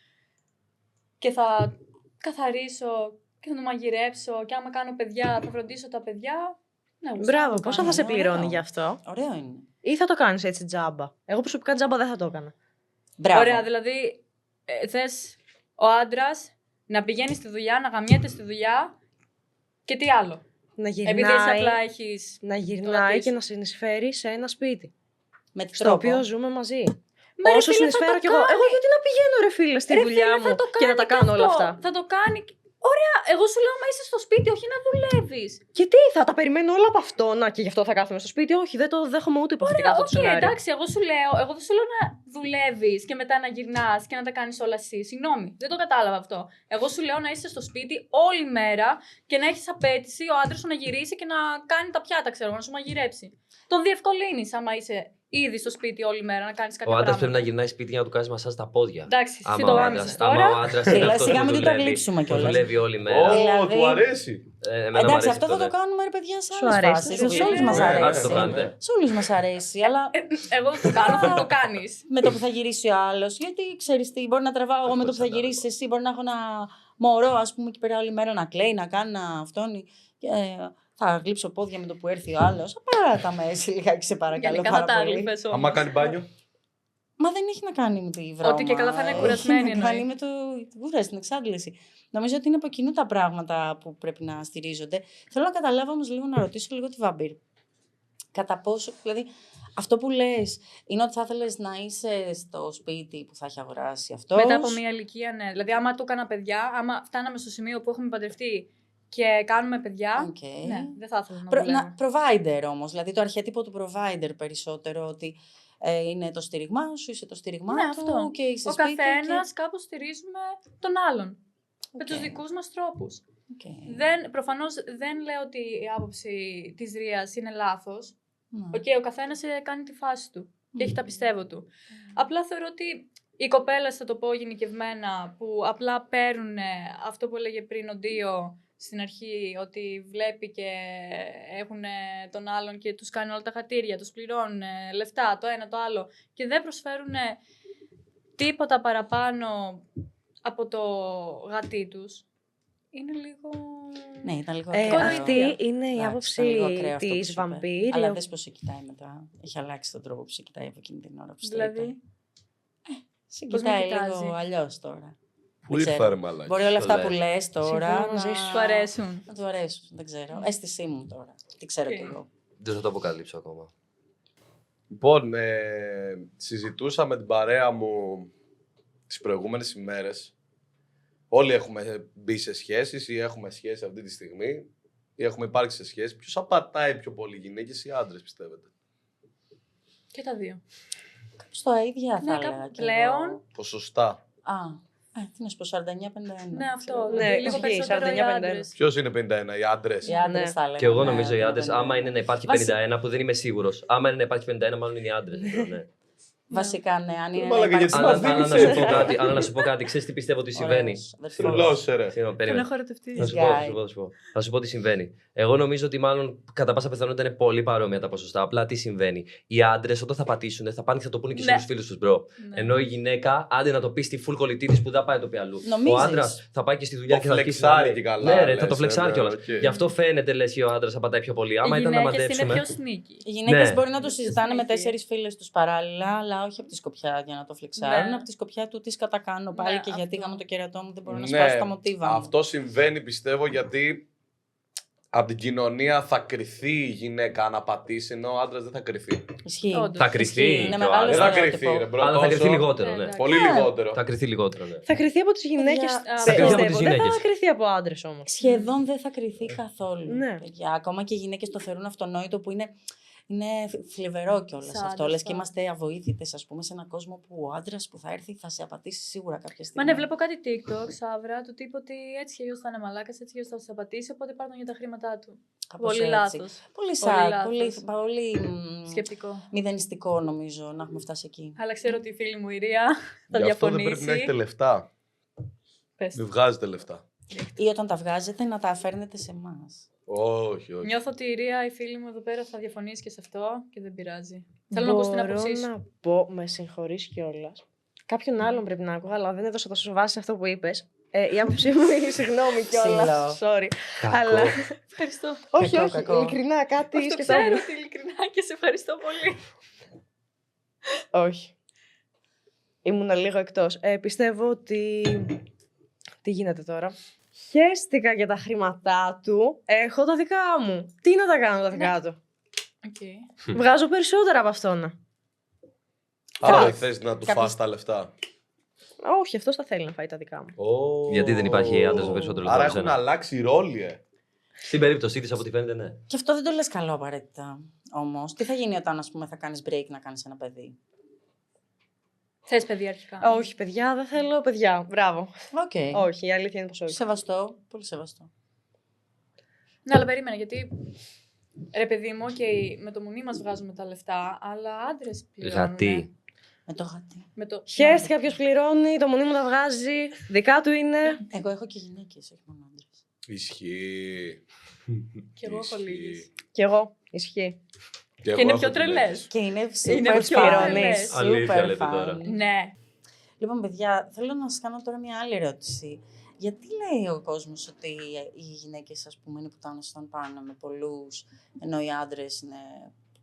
και θα καθαρίσω και θα του μαγειρέψω. Και άμα κάνω παιδιά, θα φροντίσω τα παιδιά. Ναι, γουστάρω Μπράβο, να το πόσο κάνω. θα σε ωραίο. πληρώνει γι' αυτό. Ωραίο είναι. Ή θα το κάνεις έτσι τζάμπα. Εγώ προσωπικά τζάμπα δεν θα το έκανα. Μπράβο. Ωραία, δηλαδή θες ο άντρας να πηγαίνει στη δουλειά, να γαμιέται στη δουλειά και τι άλλο. Να Επειδή εσύ γυρνάει, απλά έχεις. να το γυρνάει γατί και σου. να συνεισφέρει σε ένα σπίτι. Με τι Στο τρόπο. οποίο ζούμε μαζί. Μα, ρε Όσο φίλε, θα συνεισφέρω το κι εγώ. κάνει. Εγώ γιατί να πηγαίνω, ρε φίλε, στη Ρε δουλειά φίλε, μου θα το και να τα κάνει κάνω όλα αυτό. αυτά. Θα το κάνει. Εγώ σου λέω, μα είσαι στο σπίτι, όχι να δουλεύεις. Και τι, θα τα περιμένω όλα από αυτό, να και γι' αυτό θα κάθομαι στο σπίτι. Όχι, δεν το δέχομαι ούτε υποθετικά αυτό το Όχι, σενάριο. εντάξει, εγώ δεν σου λέω να δουλεύεις και μετά να γυρνάς και να τα κάνεις όλα εσύ. Συγγνώμη, δεν το κατάλαβα αυτό. Εγώ σου λέω να είσαι στο σπίτι όλη μέρα και να έχεις απέτηση ο άντρας σου να γυρίσει και να κάνει τα πιάτα, ξέρω, να σου μαγειρέψει. Τον διευκολύνεις άμα είσαι ήδη στο σπίτι όλη μέρα να κάνεις κάποια Ο άντρας πράγματα. πρέπει να γυρνάει σπίτι για να του κάνει μασάζ στα πόδια. Εντάξει, εσύ Άμα το ο γάμισες άντρας- άμα ο τώρα. άντρας είναι αυτός Σιγά που μην το δουλεύει, γλύψουμε που κιόλας. δουλεύει όλη Ω, μέρα. Δηλαδή- του αρέσει. Εμένα μου Εντάξει, αρέσει αυτό θα ναι. το κάνουμε, ρε παιδιά, σε Σου άλλες αρέσει, φάσεις. το Σε όλους μας βλέπω. αρέσει. Ας το κάνετε. Σε όλους μας αρέσει, αλλά Εγώ δεν το κάνω, θα το κάνεις. με το που θα γυρίσει ο άλλος. Γιατί ξέρεις τι, μπορεί να τραβάω εγώ με το που θα γυρίσει εσύ. Μπορεί να έχω ένα μωρό, ας πούμε, εκεί πέρα όλη μέρα να κλαίει, να κάνει, να αυτόνει. Και θα γλύψω πόδια με το που έρθει ο άλλος. Πάτα με εσύ λιγάκι, σε παρακαλώ Γενικά πάρα θα τα πολύ. γλύφες όμως. Άμα κάνει μπάνιο. Μα δεν έχει να κάνει με τη βρώμα. Ότι και καλά θα είναι Έχει κουρασμένη να κάνει εννοεί. με την κούραση, την εξάντληση. Νομίζω ότι είναι από κοινού τα πράγματα που πρέπει να στηρίζονται. Θέλω να καταλάβω όμως λίγο, να ρωτήσω λίγο τη Βαμπύρ. Κατά πόσο, δηλαδή, αυτό που λες είναι ότι θα ήθελες να είσαι στο σπίτι που θα έχει αγοράσει αυτός. Μετά από μια ηλικία, ναι. Δηλαδή, άμα του έκανα παιδιά, άμα φτάναμε στο σημείο που έχουμε παντρευτεί και κάνουμε παιδιά. Οκ. Ναι, δεν θα ήθελα να δουλεύω. Provider όμως, δηλαδή το αρχέτυπο του provider περισσότερο, ότι είναι το στήριγμά σου, είσαι το στήριγμά Ναι, του αυτό. και είσαι Ο σπίτι καθένας κάπως στηρίζουμε τον άλλον. Με τους δικούς μας τρόπους. Και... Προφανώς δεν λέω ότι η άποψη της Ρίας είναι λάθος. Ναι. Ο καθένας κάνει τη φάση του και έχει τα πιστεύω του. Απλά θεωρώ ότι οι κοπέλες, θα το πω γενικευμένα, που απλά παίρνουν αυτό που έλεγε πριν ο Ντίο στην αρχή, ότι βλέπει και έχουν τον άλλον και τους κάνει όλα τα χατήρια, τους πληρώνουν λεφτά, το ένα το άλλο, και δεν προσφέρουν τίποτα παραπάνω από το γατί τους. Είναι λίγο... Ναι, ήταν λίγο Ε, ακραίο. Αυτή είναι η Εντάξει, άποψη ήταν λίγο ακραίο αυτό που της σου είπε. Βαμπύρ. Αλλά δες πώς σε κοιτάει μετά. Έχει αλλάξει τον τρόπο που σε κοιτάει από εκείνη την ώρα που στο είπε. Δηλαδή, Σε πώς με κοιτάει κοιτάζει? λίγο αλλιώς τώρα. Πού Δεν ξέρω. ήρθα, ρε μαλάκι. Μπορεί όλα αυτά λες. που λες τώρα Συμφωνώ μαζί σου. σου αρέσουν. να του αρέσουν. Δεν ξέρω. Αίσθησή μου τώρα. Τι ξέρω Οκ. κι εγώ. Δεν θα το αποκαλύψω ακόμα. Λοιπόν, συζητούσα με την παρέα μου τις προηγούμενες ημέρες. Όλοι έχουμε μπει σε σχέσεις ή έχουμε σχέση αυτή τη στιγμή ή έχουμε υπάρξει σε σχέση. Ποιος απατάει πιο πολύ, γυναίκες ή άντρες, πιστεύετε? Και τα δύο. Κάπως το ίδια θα Ναι, έλεγα κάπου κι πλέον. εγώ. Ποσοστά. Τι να σου πω, 49-51. Ναι, αυτό. Ξέρω. Ναι, Δηλαδή, λίγο ισχύει, περισσότερο οι 49-51. άντρες. Ποιος είναι 51, οι άντρες? Οι άντρες Ναι. θα έλεγα. Και εγώ ναι, νομίζω οι άντρες, 51. άμα είναι να υπάρχει Βασι- 51, που δεν είμαι σίγουρος. Άμα είναι να υπάρχει 51, μάλλον είναι οι άντρες. Ναι. Βασικά, ναι, αν είναι. Μαλάκα, γιατί Αλλά μας δίνεις αλλά να σου πω κάτι, ξέρεις τι πιστεύω ότι συμβαίνει. Τρελός, ρε. Συγγνώμη, Τον περίμενε. έχω ερωτευτεί. Θα σου πω, θα σου πω τι συμβαίνει. Εγώ νομίζω ότι μάλλον κατά πάσα πιθανότητα είναι πολύ παρόμοια τα ποσοστά. Απλά τι συμβαίνει. Οι άντρες όταν θα πατήσουν θα πάνε και θα το πούνε και Ναι. στους φίλους τους, μπρο. Ναι. Ενώ η γυναίκα, άντε να το πει στη full κολλητή της που δεν πάει το πει αλλού. Νομίζεις? Ο άντρας θα πάει και στη δουλειά Το και θα αρχίσει φλεξάρει να λέει. και καλά, Ναι, ρε, θα λες, το φλεξάρει ναι, κιόλας. οκ. Γι' αυτό φαίνεται λες και ο άντρας θα πατάει πιο πολύ. Άμα Οι ήταν να γυναίκες μαντέψουμε. είναι πιο sneaky. Οι γυναίκες Ναι. μπορεί να το συζητάνε με Συνέχεια. 4 φίλες τους παράλληλα, αλλά όχι από τη σκοπιά για να το φλεξάρουν. Ναι. Από τη σκοπιά του τι κατακάνω πάλι Ναι, και γιατί αυτό. γάμω το κερατό μου δεν μπορώ να Ναι, σπάσω τα μοτίβα μου. αυτό συμβαίνει πιστεύω γιατί από την κοινωνία θα κρυθεί η γυναίκα αν πατήσει, ενώ ο άντρας δεν θα κρυθεί. Ισχύει. Όντως. Θα κρυφτεί Ισχύει. Είναι και ο μεγάλο άλλος. Δεν θα στερεότυπο. κρυθεί, ρε μπρο. Αλλά θα κρυφθεί τόσο. λιγότερο, ναι. Ναι, Πολύ Ναι. λιγότερο. Θα κρυφθεί λιγότερο, ναι. Θα κρυθεί από τις γυναίκες. Θα κρυθεί από τις πιστεύω. Δεν γυναίκες. θα κρυθεί από άντρες όμως. Σχεδόν δεν θα κρυθεί καθόλου. Ναι. Παιδιά. Ακόμα και οι γυναίκες το θεωρούν αυτονόητο που είναι θλιβερό κιόλα Σαν αυτό. άντρας, Λες και θα. είμαστε αβοήθητες, ας πούμε, σε έναν κόσμο που ο άντρας που θα έρθει θα σε απατήσει σίγουρα κάποια Μα στιγμή. ναι, βλέπω κάτι TikTok, Σάβρα, του τύπου ότι έτσι και αλλιώς θα είναι μαλάκας, έτσι και αλλιώς θα σε απατήσει, οπότε πάρουν για τα χρήματά του. Κάπως Πολύ έτσι. λάθος. Πολύ Πολύ sad, λάθος. πολύ Σκεπτικό. μηδενιστικό νομίζω να έχουμε φτάσει εκεί. Αλλά ξέρω ότι η φίλη μου η Ρία θα Γι' αυτό δεν διαφωνήσει. πρέπει να έχετε λεφτά. Πες. Μην βγάζετε λεφτά. Ή όταν τα βγάζετε να τα φέρνετε σε εμά. Όχι, όχι. Νιώθω ότι η Ρία, η φίλη μου εδώ πέρα, θα διαφωνήσει και σε αυτό και δεν πειράζει. Θέλω να ακούσω την άποψή Μπορώ σου. να πω, με συγχωρείς κιόλας. Κάποιον άλλον πρέπει να άκουγα, αλλά δεν έδωσα τόσο βάση σε αυτό που είπες. Η άποψή μου είναι συγγνώμη κιόλας. Sorry. Αλλά. Ευχαριστώ. Όχι, Κακό, όχι. κακό. Ειλικρινά κάτι Αυτό σκεφτόμουν. ξέρω ότι ειλικρινά και σε ευχαριστώ πολύ. Όχι. Ήμουνα λίγο εκτός. Πιστεύω ότι... Τι γίνεται τώρα. Χαίστηκα για τα χρήματά του. Έχω τα δικά μου. Τι να τα κάνω τα δικά του. Okay. Βγάζω περισσότερα από αυτόν. Άρα Καλά. δεν θες να του Κάποιος- φας τα λεφτά. Όχι, αυτό θα θέλει να φάει τα δικά μου. Γιατί δεν υπάρχει άντρας με περισσότερο λεπτό Άρα από έχουν σένα. αλλάξει ρόλοι, Στην περίπτωσή της, από ό,τι φαίνεται, ναι. Και αυτό δεν το λες καλό απαραίτητα. Όμως, τι θα γίνει όταν, ας πούμε, θα κάνεις break να κάνεις ένα παιδί. Θες παιδιά αρχικά. Όχι, παιδιά, δεν θέλω παιδιά. Μπράβο. Οκ. Όχι, η αλήθεια είναι πως όχι. Σεβαστό. Πολύ σεβαστό. Ναι, αλλά περίμενα γιατί. Ρε παιδί μου, με το μουνί μας βγάζουμε τα λεφτά, αλλά άντρες πληρώνουν. Γατί. Με το γατί. Με το... Χαίστηκα ποιος πληρώνει, το μονίμου τα βγάζει. Δικά του είναι. Εγώ έχω και γυναίκες, όχι μόνο άντρες. Ισχύει. Κι εγώ έχω λίγες. Κι εγώ. Ισχύει. Και είναι πιο τρελές. Και είναι Είναι super πιο fun. τρελές. Αλήθεια Super λέτε τώρα. fun. Ναι. Λοιπόν, παιδιά, θέλω να σας κάνω τώρα μια άλλη ερώτηση. Γιατί λέει ο κόσμος ότι οι γυναίκες, ας πούμε, είναι που στον πάνω με πολλούς, ενώ οι άντρες είναι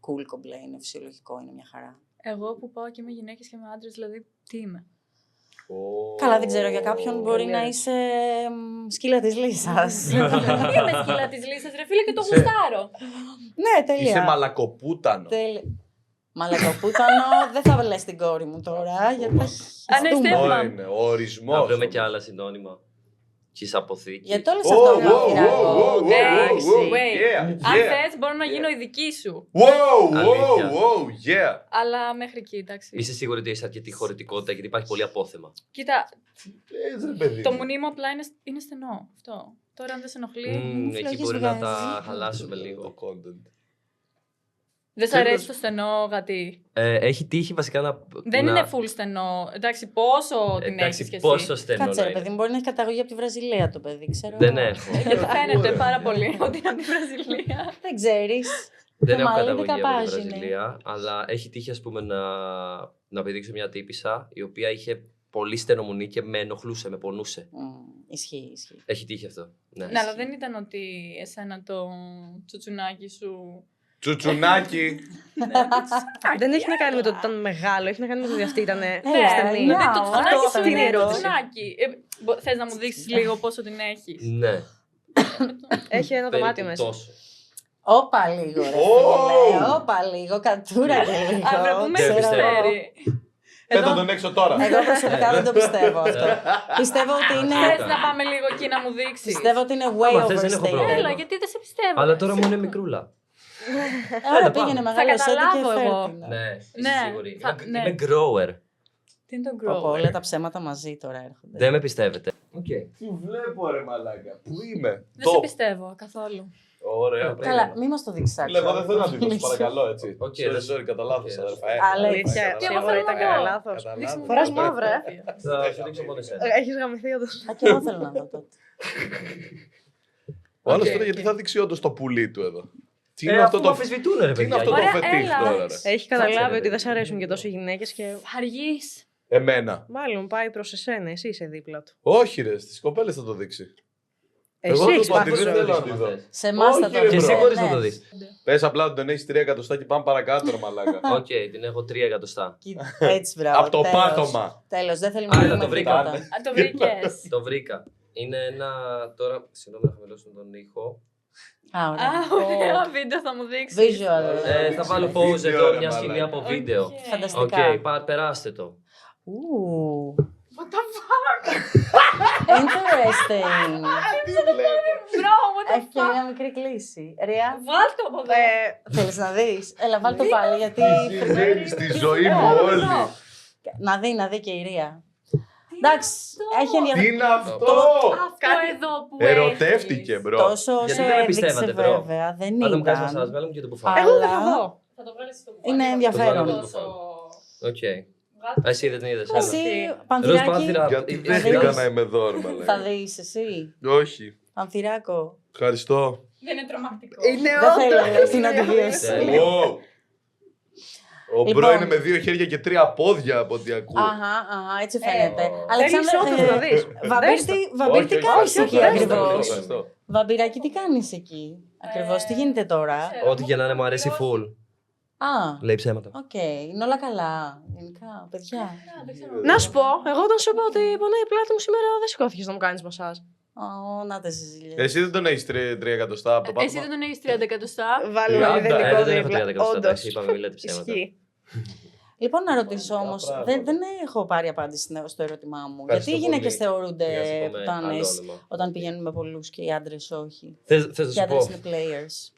cool, κομπλέ, είναι φυσιολογικό, είναι μια χαρά. Εγώ που πάω και με γυναίκες και με άντρες, δηλαδή, τι είμαι. Καλά, δεν ξέρω, για κάποιον μπορεί να είσαι σκύλα της λύσας. Είμαι σκύλα της λύσας, ρε φίλε, και το γουστάρω. Ναι, τέλεια. Είσαι μαλακοπούτανο. Μαλακοπούτανο, δεν θα λες την κόρη μου τώρα, γιατί θα Ανεστεύμα. χιστούμε. Αυτό είναι, ο ορισμός. Να βρούμε και άλλα συνώνυμα. Της αποθήκη. Γιατί το λες αυτό, Μαφυράκο. Αν θες, μπορώ να γίνω η δική σου. Yeah. Αλλά μέχρι εκεί, εντάξει. Είσαι σίγουρη ότι έχει αρκετή χωρητικότητα γιατί υπάρχει πολύ απόθεμα. Κοίτα, Ρε παιδί το μου. μουνί μου απλά είναι στενό. Αυτό. Τώρα, αν δεν σε ενοχλεί. Εκεί φλόγες μπορεί να βγάζει. τα χαλάσουμε Το λίγο. content. Δεν σ' αρέσει το στενό γατί. Έχει τύχει βασικά να. Δεν είναι full στενό. Εντάξει, πόσο την έχεις κι Εντάξει, εσύ. πόσο στενό Κάτσε, να ρε παιδί είναι. μου, μπορεί να έχει καταγωγή από τη Βραζιλία το παιδί, ξέρω. Δεν έχω. Γιατί φαίνεται πάρα πολύ ότι είναι από τη Βραζιλία. Δεν ξέρεις. Δεν Το έχω μαλλί καταγωγή από τη δικαπάζινε. Βραζιλία, αλλά έχει τύχει ας πούμε να πηδήξω μια τύπισσα η οποία είχε πολύ στενό μουνί και με ενοχλούσε, με πονούσε. Ισχύει, ισχύει. Έχει τύχει αυτό. Ναι. Ναι, αλλά δεν ήταν ότι εσένα το τσουτσουνάκι σου. Τσουτσουνάκι. Δεν έχει να κάνει με το ότι ήταν μεγάλο, έχει να κάνει με το ότι αυτή ήταν ναι. στενή. Ναι, Το τσουτσουνάκι αυτό σου αυτή είναι η είναι το ερώτηση. τσουτσουνάκι. Θες να μου δείξεις λίγο πόσο την έχεις. Ναι. Έχει ένα δωμάτιο Περίπου μέσα. τόσο. Όπα λίγο, ρε φίλε. Όπα λίγο, κατούρα και λίγο. Α, βρε, που με Δεν πιστεύω. ξέρει. Πέτα τον έξω τώρα. Εγώ προσωπικά δεν το πιστεύω αυτό. Πιστεύω ότι είναι. Θες να πάμε λίγο εκεί να μου δείξεις. Πιστεύω ότι είναι way Άμα θες, δεν έχω overstated. πρόβλημα. Έλα, γιατί δεν σε πιστεύω. Αλλά τώρα μου είναι μικρούλα. Άρα πάμε. πήγαινε Θα μεγάλο σέντε και καταλάβω εγώ. φέρτηνα. Ναι, είσαι Ναι, σίγουρη. ναι. Είμαι grower. Τι είναι το Πω, grow. όλα τα ψέματα μαζί τώρα έρχονται. Δεν με πιστεύετε. Πού βλέπω ρε μαλάκα. Πού είμαι. Δεν σε πιστεύω καθόλου. Ωραία. Καλά, μη μας το δείξεις άξιο. Εγώ δεν θέλω να δείξω, παρακαλώ έτσι. Οκ, Sorry, κατά λάθος οκ, αδερφά. Αλήθεια, Και εγώ σίγουρα θέλω ήταν να κανένα δω. λάθος. Δείξε μου Φοράς μια μαύρα, φωτογραφία. Θα σου δείξω μόνο εσένα. Έχεις γαμηθεί όντως. Α, και εγώ θέλω να δω τότε. Ο άλλος Οκ, τώρα οκ. γιατί θα δείξει όντως το πουλί του εδώ. Τι είναι Αυτό αυτό το το αμφισβητούν, ρε τι είναι παιδιά. αυτό το Ωραία, φετίχ έλα. τώρα ρε. Έχει καταλάβει Κάτσε, ότι ρε, δεν σ' αρέσουν και τόσο οι γυναίκες και. Αργείς. Εμένα. Μάλλον πάει προς εσένα, εσύ είσαι δίπλα του. Όχι ρε, στις κοπέλες θα το δείξει. Εγώ Εσύ του έχεις είπα ότι πάθος δεν ζωή. θέλω να τη δω. Σε εμάς θα Όχι, το ρε, Και εσύ μπρο. μπορείς Ναι. να το δεις. Πες απλά ότι τον έχεις 3 εκατοστά και πάμε παρακάτω ρε μαλάκα. Οκ, την έχω 3 εκατοστά. Έτσι, μπράβο. Από το τέλος. πάτωμα. Τέλος, δεν θέλουμε Α, να το δούμε βρήκα. τίποτα. Α, το βρήκες. Το βρήκα. Είναι ένα. Τώρα, συγγνώμη να χαμηλώσω τον ήχο. Α, Α, ωραία. ωραία βίντεο θα μου δείξεις. Visual. Θα βάλω Βίντεο, pause εδώ, ρε, μια σκηνή μαλάκα. από βίντεο. Οκ. Φανταστικά. Οκ, περάστε το. Ooh, What the fuck. interesting. Bro, what the Έχει και μια μικρή κλίση. Ρία, Βάλ' το από εδώ. θέλεις να δεις. Έλα, βάλ' το πάλι, γιατί... Συμβαίνει στη ζωή μου όλη. Να δει και η Ρία. Εντάξει, έχει Τι ενδιαφέρον. είναι αυτό. Αυτό εδώ που Ερωτεύτηκε έχεις. μπρο. Τόσο Γιατί όσο δεν με έδειξε πιστεύατε, bro. βέβαια, δεν Πάντα μου κάνεις μασάζ, ήταν. βγάλε μου και το μπουφάκι. Εγώ δεν θα Αλλά- δω. Θα το βγάλεις στο Είναι κουβάλι. ενδιαφέρον. Το βάλω. Οκ. Εσύ δεν την είδες. Εσύ, Ροζ Πανθυράκη, Πάνθυρα. Γιατί δεις δέχτηκα κάτι? να είμαι εδώ ρε θα μαλάκα. δεις εσύ. Όχι. Πανθυράκο. Ευχαριστώ. Δεν είναι τρομακτικό. Είναι Δεν θέλω εσύ να τη βιώσεις. Τέλεια. Wow. Ο Λοιπόν. μπρο είναι με 2 χέρια και 3 πόδια από ό,τι ακούω. Αχα, έτσι φαίνεται. Θέλεις Αλεξάνδρα, όντως να δεις. Βαμπύρ, τι κάνεις όχι, εκεί όχι, ακριβώς. ευχαριστώ. Βαμπυράκι, τι κάνεις εκεί ακριβώς, τι γίνεται τώρα. Ό,τι και να είναι μου αρέσει full. Α, Λέει ψέματα. οκ, είναι όλα καλά. Γενικά, παιδιά. Να σου πω, εγώ όταν σου είπα ότι πονάει η πλάτη μου σήμερα δεν σηκώθηκες να μου κάνεις μασάζ. Ω, να τα συζηλιές. Εσύ δεν τον έχεις 3 εκατοστά από το Εσύ πάτωμα. δεν τον έχεις 30 εκατοστά. Βάλουμε 30, μηδενικό δεν έχω δίπλα. 30 εκατοστά, Όντως. είπαμε, μην λέτε ψέματα. Ισχύει. Λοιπόν, να ρωτήσω Μαγικά όμως, πράγματα. δεν έχω πάρει απάντηση στο ερώτημά μου. Ευχαριστώ Γιατί οι γυναίκες πολύ. θεωρούνται Χρειάζεται πουτάνες άλλο όνομα. όταν πηγαίνουν με πολλούς και οι άντρες όχι? Θες να Και οι σου πω. άντρες είναι players.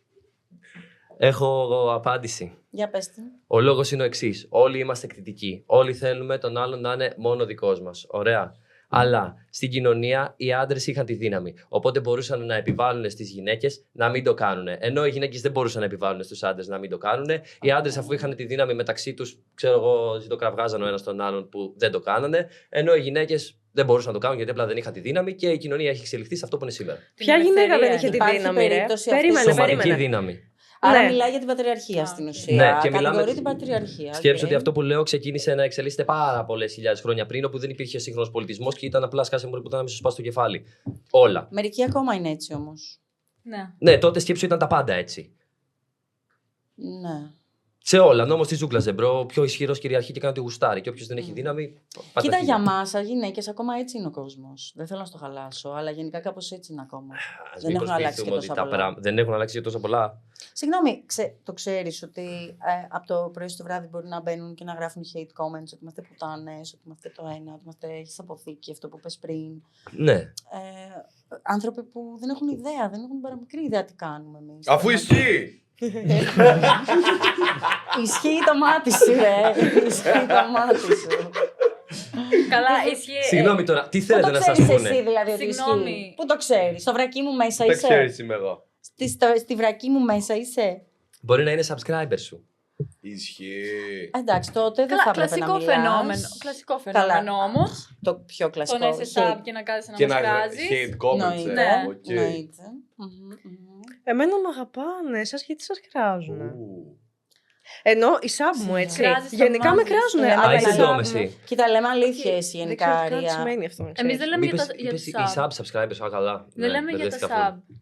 Έχω απάντηση. Για πες την. Ο λόγος είναι ο εξής. Όλοι είμαστε εκτιτικοί. Όλοι θέλουμε τον άλλον να είναι μόνο δικός μας. Ωραία. Αλλά στην κοινωνία οι άντρες είχαν τη δύναμη. Οπότε μπορούσαν να επιβάλλουν στις γυναίκες να μην το κάνουν. Ενώ οι γυναίκες δεν μπορούσαν να επιβάλλουν στους άντρες να μην το κάνουν. Οι άντρες, αφού είχαν τη δύναμη μεταξύ τους, ξέρω εγώ, ζητοκραυγάζαν ο ένας τον άλλον που δεν το κάνανε. Ενώ οι γυναίκες δεν μπορούσαν να το κάνουν γιατί απλά δεν είχαν τη δύναμη και η κοινωνία έχει εξελιχθεί σε αυτό που είναι σήμερα. Ποια γυναίκα δεν είχε τη Υπάρχει δύναμη, ρε? περίπτωση αυτή Περίμενε, Σωματική περίμενε. δύναμη. Άρα Ναι. μιλάει για την πατριαρχία στην ουσία. Ναι, και μιλάμε- Κατηγορεί την πατριαρχία. Σκέψου οκ. ότι αυτό που λέω ξεκίνησε να εξελίσσεται πάρα πολλές χιλιάδες χρόνια πριν, όπου δεν υπήρχε σύγχρονος πολιτισμός και ήταν απλά σκάσε μόνο που ήταν να μην σου σπάσει το κεφάλι. Όλα. Μερικοί ακόμα είναι έτσι όμως. Ναι. Ναι, τότε σκέψου ήταν τα πάντα έτσι. Ναι. Σε όλα. Νόμος της ζούγκλας, μπρο. Πιο ισχυρός κυριαρχεί και κάνει ό,τι γουστάρει. Και όποιος δεν έχει δύναμη. πάντα Κοίτα, χίλια. για μας, σαν γυναίκες, ακόμα έτσι είναι ο κόσμος. Δεν θέλω να στο χαλάσω, αλλά γενικά κάπως έτσι είναι ακόμα. Ας δεν μην έχουν αλλάξει και προσποιηθούμε τόσα ότι τα πολλά. πράγματα δεν έχουν αλλάξει και τόσα πολλά. Συγγνώμη, το ξέρεις ότι από το πρωί στο βράδυ μπορεί να μπαίνουν και να γράφουν hate comments, ότι είμαστε πουτάνες, ότι είμαστε το ένα, ότι είμαστε έχεις αποθήκη, αυτό που πες πριν. Ναι. Άνθρωποι που δεν έχουν ιδέα, δεν έχουν παραμικρή ιδέα τι κάνουμε εμείς. Αφού ισχύει! Ισχύει το μάτι σου, Ισχύει το μάτι σου. Καλά, ισχύει. Συγγνώμη τώρα, τι Πού θέλετε το να σας ξέρεις πούνε. εσύ δηλαδή ότι Συγγνώμη. ισχύει? Πού το ξέρεις? Στο βρακί μου μέσα Δεν είσαι? ξέρεις είμαι εγώ. Στη βρακί μου μέσα είσαι? Μπορεί να είναι subscriber σου. Ισχύει. Εντάξει, τότε δεν Καλά, θα έπρεπε να κλασικό μιλάς. φαινόμενο. Κλασικό Καλά. φαινόμενο όμως. Το πιο κλασικό. Το να είσαι hate. sub και να κάθεσαι να Και μας να κράζεις. hate comments. Εννοείται. Ναι. Οκ. Εννοείται. Μμμ, μμμ. Εμένα με αγαπάνε, εσάς γιατί σας κράζουνε. Ου. Ενώ οι sub μου έτσι. Κράζεις τα Γενικά με μάτια. κράζουνε. Ναι, αλλά Α, αλλά είσαι οι sub ντόμ μου- εσύ. Κοίτα, λέμε αλήθειες Δεν ξέρω γενικά, καν τι Αρία. σημαίνει αυτό. να Εμείς ξέρεις. δεν λέμε για Είπες τα, για είπες τους οι sub. subscribers, α, καλά. Δεν Ναι, λέμε για τα μπερδεύτηκα sub. πολύ.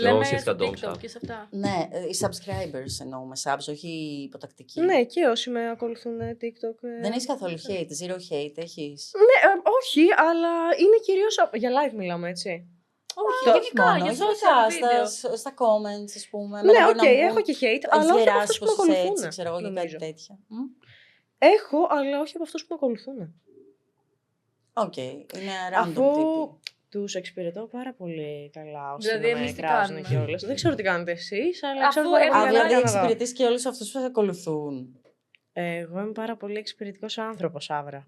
Λέμε όσοι για στα το ντόμ TikTok sub. και σε αυτά. Ναι, οι subscribers εννοούμε, subs, όχι οι υποτακτικοί. Ναι, και όσοι με ακολουθούν TikTok. Δεν έχεις καθόλου hate, zero hate έχεις? Ναι, όχι, αλλά είναι κυρίως για live μιλάμε, έτσι. Όχι, Το- γενικά, μόνο, για γενικά, social video. στα comments, ας πούμε. Ναι, οκ, έχω και hate, αλλά όχι από γεράσει αυτούς που πως με είσαι ακολουθούν. έτσι, ξέρω εγώ, για κάτι νομίζω. τέτοια. Έχω, αλλά όχι από αυτούς που με ακολουθούν. Οκ, είναι random Αφού τύποι. τους εξυπηρετώ πάρα πολύ καλά όσοι Δηλαδή, να με εμείς τι κράζουν κάνουμε? κιόλας. Δεν ξέρω τι κάνετε εσείς, αλλά Αφού ξέρω πάρα έχουμε Α, πολύ καλά δηλαδή τι κάνω εγώ. εξυπηρετείς και όλους αυτούς που σε ακολουθούν. Εγώ είμαι πάρα πολύ εξυπηρετικός άνθρωπος, Άβρα.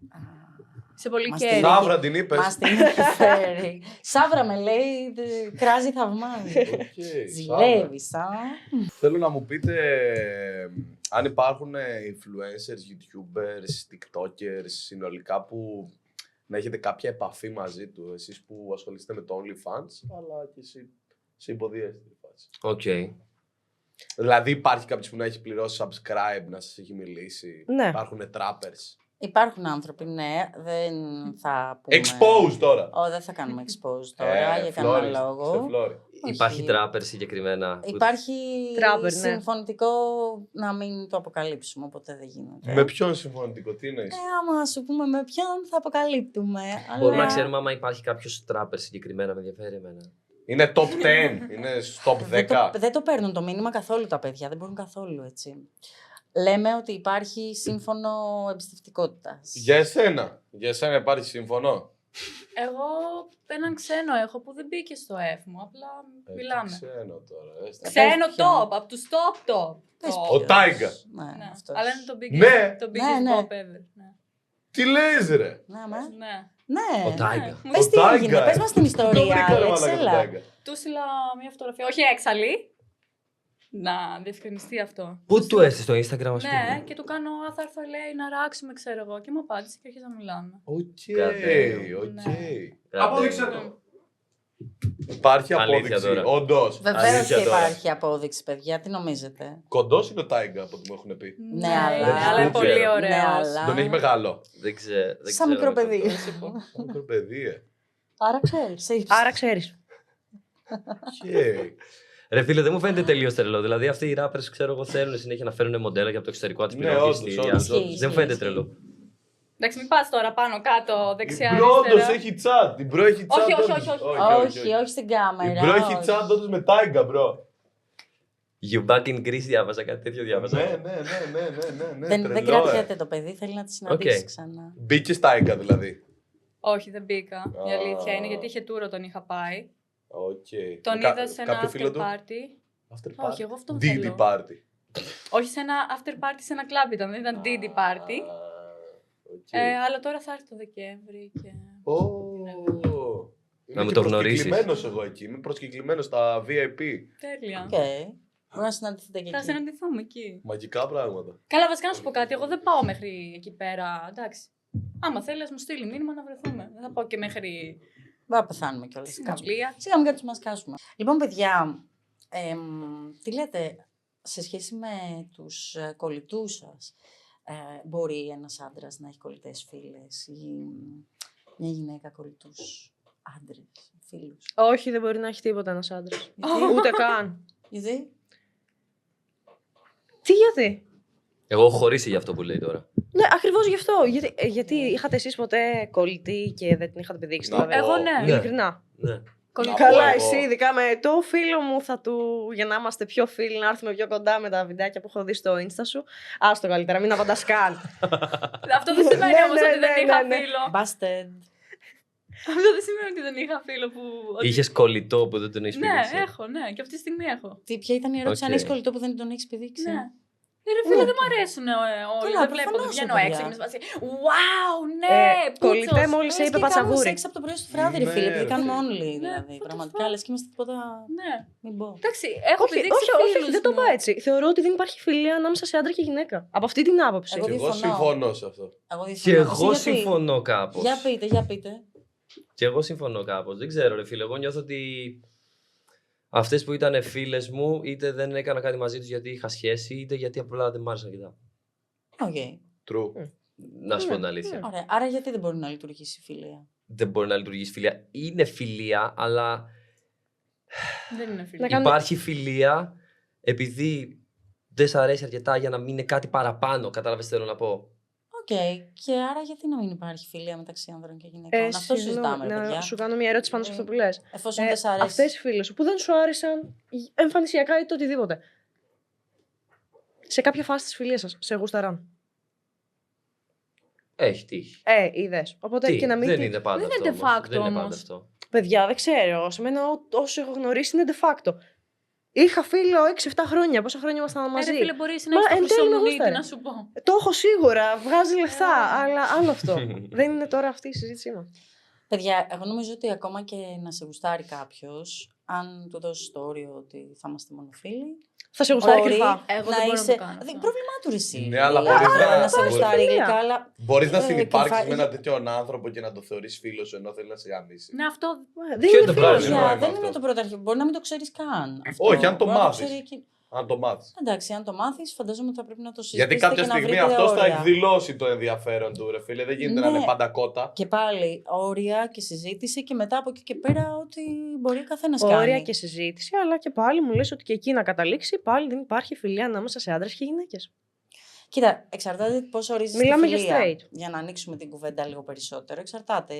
Σε πολύ Μας κέρι. την- Σάβρα την είπες. Μας την επιφέρει. Σάβρα με λέει, κράζει θαυμάζει. Οκ, Σάβρα. Ζηλεύεις, α. Θέλω να μου πείτε αν υπάρχουν influencers, youtubers, tiktokers συνολικά που να έχετε κάποια επαφή μαζί του. Εσείς που ασχολείστε με το OnlyFans, αλλά και εσύ σε υποδιέστερη φάση. Οκ. Δηλαδή υπάρχει κάποιος που να έχει πληρώσει subscribe, να σας έχει μιλήσει. Ναι. Υπάρχουν trappers. Υπάρχουν άνθρωποι, ναι, δεν θα πούμε... Expose τώρα. Δεν θα κάνουμε expose τώρα, για κανένα Φλόρι, λόγο. σε Φλόρι. Υπάρχει Όχι. trapper συγκεκριμένα. Υπάρχει Trapper, ναι. συμφωνητικό να μην το αποκαλύψουμε, οπότε δεν γίνεται. Με ποιον συμφωνητικό, τι εννοείς. Άμα σου πούμε με ποιον θα αποκαλύπτουμε. Μπορούμε αλλά- να ξέρουμε άμα υπάρχει κάποιο trapper συγκεκριμένα, με ενδιαφέρει εμένα. Είναι top 10, είναι top 10. Δεν το παίρνουν το μήνυμα καθόλου τα παιδιά, δεν μπορούν καθόλου έτσι. Λέμε ότι υπάρχει σύμφωνο εμπιστευτικότητας. Για εσένα υπάρχει σύμφωνο. Εγώ έναν ξένο έχω που δεν μπήκε στο F μου, απλά μιλάμε. Ξένο τώρα. Ξένο Πες ποιον. top, από του top. Πες Top. Ο ποιος. Τάιγκα. Ναι, Ναι. αυτός. Αλλά είναι το biggest, Ναι. το biggest Ναι, ναι. pop ever. Ναι. Τι λες ρε. Ναι, με. Ναι. Ναι. Ο Τάιγκα. Πες Ο τι Τάιγκα, έγινε, πες μας την Το ιστορία, βρήκα, ρε Άλεξ, μαλάκα, τον έλα. Τάιγκα. Του στείλα μια φωτογραφία, όχι έξαλλη. Να διευκρινιστεί αυτό. Πού του έστει στο Instagram, ας Ναι, πούμε. και του κάνω θα έρθω, λέει, να ράξουμε, ξέρω εγώ. Και μου απάντησε και αρχίζει να μιλάμε. Οκ, Goddamn. οκ. Ναι. Απόδειξε το. Υπάρχει Αλήθεια απόδειξη, τώρα. όντως. Βεβαίως Αλήθεια και τώρα. υπάρχει απόδειξη, παιδιά, τι νομίζετε. Κοντός είναι ο Τάιγκα από ό,τι μου έχουν πει. Ναι, αλλά- αλλά είναι Δεν πολύ ξέρω. ωραίο. Ναι, αλλά- Τον έχει μεγάλο. Δεν ξέρω. Σαν μικρό παιδί. Σαν μικρό παιδί, Άρα ξέρεις. σε ύψος. Άρα ξέρεις. Οκ. Ρε φίλε, δεν μου φαίνεται τελείω τρελό. Δηλαδή, αυτοί οι rappers, ξέρω εγώ, θέλουν συνέχεια να φέρουν μοντέλα και από το εξωτερικό τη Ναι, πληρώνουν όντως, εισιτήρια. όντως, όντως. Δεν μου φαίνεται τρελό. Εντάξει, μην πας τώρα πάνω, κάτω, δεξιά, Η Μπρο όντως αριστερά. έχει τσάτ. Η Μπρο έχει τσάτ. Όχι, όχι, όντως. όχι, Όχι, όχι στην κάμερα. Η Μπρο έχει όχι. τσάτ όντως με Τάιγκα, μπρο. You back in Greece διάβαζα, κάτι τέτοιο διάβαζα. Ναι. Δεν τρελό, κρατιέται το παιδί, θέλει να τη συναντήσει Οκ. ξανά. Μπήκε στα Ίκα δηλαδή. Όχι, δεν μπήκα. Η Α. αλήθεια είναι γιατί είχε τούρο τον είχα πάει. Οκ. Τον Με είδα σε ένα κάποιο after φίλο του? party. After Όχι, party. εγώ αυτόν Didi θέλω. party. Όχι, σε ένα after party σε ένα κλαμπ ήταν, δεν ήταν Didi party. Α, οκ. Αλλά τώρα θα έρθει το Δεκέμβρη και... Ω, Να είμαι μου και το γνωρίσεις. προσκεκλημένος εγώ εκεί. Είμαι προσκεκλημένος στα VIP. Τέλεια. Οκ. Μπορεί να συναντηθείτε και Θα εκεί. συναντηθούμε εκεί. Μαγικά πράγματα. Καλά, βασικά να σου πω κάτι. Εγώ δεν πάω μέχρι εκεί πέρα. Εντάξει. Άμα θέλει, μου στείλει μήνυμα να βρεθούμε. Δεν θα πάω και μέχρι Θα πεθάνουμε κιόλα. συναυλία. Σιγά μην κάτσουμε να σκάσουμε. Λοιπόν, παιδιά, τι λέτε σε σχέση με τους κολλητούς σας. Μπορεί ένας άντρας να έχει κολλητές φίλες ή μια γυναίκα κολλητούς άντρες, φίλους. Όχι, δεν μπορεί να έχει τίποτα ένας άντρας. Ούτε καν. Γιατί? Τι γιατί? Εγώ έχω χωρίσει για αυτό που λέει τώρα. Ναι, ακριβώς γι' αυτό. Γιατί είχατε εσείς ποτέ κολλητή και δεν την είχατε πηδήξει. Να Δηλαδή. Εγώ ναι. Ναι. Ειλικρινά. Ναι. Κολλητό. Καλά, εγώ. εσύ ειδικά με το φίλο μου θα του. Για να είμαστε πιο φίλοι, να έρθουμε πιο κοντά με τα βιντεάκια που έχω δει στο Insta σου. Άστο καλύτερα, μην απαντάς καν. Αυτό δεν σημαίνει Ναι, όμως ναι, ότι δεν ναι, είχα ναι. φίλο. Busted. Αυτό δεν σημαίνει ότι δεν είχα φίλο που. ότι- Είχε κολλητό που δεν τον έχει Ναι, πηδήξει. έχω, ναι. Και αυτή τη στιγμή έχω. Ποια ήταν η ερώτηση, αν Οκ. έχεις κολλητό που δεν τον έχεις πηδήξει. Ναι. Ρε φίλε, δεν μου αρέσουν όλοι. Καλά, Δεν βλέπω, προφανώς, δεν βγαίνω παιδιά. έξω και με σπάσει. Wow, ναι! Κολλητέ πούτσος. μόλις Λες είπε και κάνουμε πατσαβούρι. σεξ από το πρωί στο βράδυ, ρε Ναι, φίλε, επειδή ρε κάνουμε φίλε. όλοι, Ναι, δηλαδή. what the Πραγματικά, fuck. λες και είμαστε τίποτα. Ναι. Μην πω. Εντάξει, έχω Όχι, πηδήξει όχι, φίλους δεν το μου. πάω έτσι. Θεωρώ ότι δεν υπάρχει φιλία ανάμεσα σε άντρα και γυναίκα. Από αυτή την άποψη. Εγώ Και εγώ διαφωνώ. συμφωνώ σε αυτό. Εγώ Και διαφωνώ. εγώ Εσύ γιατί? συμφωνώ κάπως. Για πείτε. Και εγώ συμφωνώ κάπως. Δεν ξέρω, ρε φίλε. Εγώ νιώθω ότι αυτές που ήταν φίλες μου είτε δεν έκανα κάτι μαζί τους γιατί είχα σχέση, είτε γιατί απλά δεν μ' άρεσαν αρκετά. Οκ. True. Να σου πω την αλήθεια. Ωραία. Άρα γιατί δεν μπορεί να λειτουργήσει η φιλία. Δεν μπορεί να λειτουργήσει φιλία. Είναι φιλία, αλλά Δεν είναι φίλο. Να κάνουμε- υπάρχει φιλία επειδή δεν σ' αρέσει αρκετά για να μην είναι κάτι παραπάνω. Κατάλαβες τι θέλω να πω. Οκ. Και άρα γιατί να μην υπάρχει φιλία μεταξύ άνδρων και γυναικών. Αυτό συζητάμε, ρε να παιδιά. σου κάνω μια ερώτηση πάνω σε αυτό που λες. Εφόσον δεν σ' αρέσει. Αυτές οι φίλες σου που δεν σου άρεσαν εμφανισιακά ή το οτιδήποτε. Σε κάποια φάση της φιλίας σας, σε γουσταράν. Έχει τύχει. Είδες. Οπότε Τι, και να μην. δεν είναι πάντα Δεν αυτό. είναι de όμως. facto Δεν είναι πάντα όμως. αυτό. Παιδιά, δεν ξέρω. Σε μένα όσο έχω γνωρίσει είναι de facto. Είχα φίλο 6-7 χρόνια. Πόσα χρόνια ήμασταν μαζί. Ρε φίλε, μπορείς να Μα, έχεις το εν τέλει με χρυσομονίτη, γούσταρε. να σου πω. Το έχω σίγουρα. Βγάζει λεφτά. Αλλά άλλο αυτό. Δεν είναι τώρα αυτή η συζήτησή μας. Παιδιά, εγώ νομίζω ότι ακόμα και να σε γουστάρει κάποιο, αν του δώσει το όριο ότι θα είμαστε μόνο φίλοι. Θα σε γουστάρει μπορεί κρυφά. Εγώ δεν μπορώ να το κάνω αυτό. Πρόβλημά του ρε εσύ. Ναι, αλλά Δηλαδή, μπορείς μπορεί να- σε μπορείς- γουστάρει φιλία. γλυκά, αλλά. Μπορεί να συνυπάρξει κρυφά- με έναν τέτοιον άνθρωπο και να το θεωρεί φίλο σου ενώ θέλει να σε γαμίσει. Ναι, αυτό. Δεν Ποιο είναι είναι το φίλος. πρόβλημα? Παιδιά, νόημα δεν είναι αυτό. το πρωταρχικό. Μπορεί να μην το ξέρει καν. Αυτό. Όχι, αν το Μπορεί να μάθεις. ξέρει εκείνη. Αν το μάθει. Εντάξει, αν το μάθει, φαντάζομαι ότι θα πρέπει να το συζητήσετε. Γιατί κάποια και να στιγμή βρείτε αυτό θα όρια. εκδηλώσει το ενδιαφέρον του, ρε φίλε. Δεν γίνεται να Ναι. είναι πάντα κότα. Και πάλι όρια και συζήτηση και μετά από εκεί και πέρα ότι μπορεί ο καθένα κάνει. Όρια και συζήτηση, αλλά και πάλι μου λες ότι και εκεί να καταλήξει πάλι δεν υπάρχει φιλία ανάμεσα σε άντρες και γυναίκες. Κοίτα, εξαρτάται πώς ορίζεις Μιλάμε τη για φιλία. straight. Για να ανοίξουμε την κουβέντα λίγο περισσότερο. Εξαρτάται.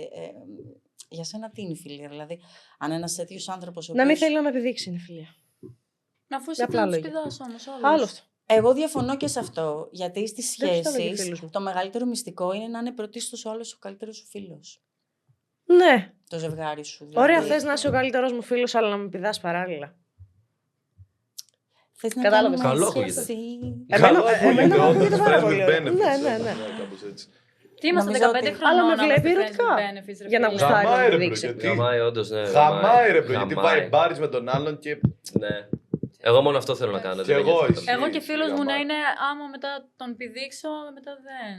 Για σένα τι είναι η φιλία, δηλαδή. Αν ένας τέτοιος άνθρωπος. ο Να μην οποίος- θέλει να με επιδείξει είναι φιλία. Να αφού Για εσύ απλά δεν τους λόγια. πηδάς όμως όλους. Άλλο αυτό. Εγώ διαφωνώ και σε αυτό. Γιατί στις Δεν τους τα έλεγε σχέσεις φίλους μου. το μεγαλύτερο μυστικό είναι να είναι πρωτίστως ο άλλος ο καλύτερος σου φίλος. Ναι. Το ζευγάρι σου. Ωραία, δηλαδή. θες να είσαι ο καλύτερος μου φίλος, αλλά να με πηδάς παράλληλα. Θες να Κατάλαβες. κάνουμε Καλό ακούγεται. σχέση. Εμένα μου ακούγεται πάρα friends with πολύ ωραία. benefits, Ναι, ναι, όπως ναι. λένε κάπως έτσι. Τι είμαστε Νομίζω 15 ότι- χρονών. Αλλά με να βλέπει είμαστε friends ερωτικά. with benefits, ρε Για να φίλε. γουστάρει. Γαμάει, να ρε, δείξει. μπρο, γιατί. Γαμάει, όντως, ναι. Γαμάει, ρε, μπρο, γιατί Γαμάει. πάει μπάρις με τον άλλον και. Ναι. Εγώ μόνο αυτό θέλω να κάνω. Και δεν με εγώ, νοιάζει εσύ. αυτό. Εγώ και φίλος μου να Γαμάει. είναι άμα μετά τον πηδήξω, μετά δεν.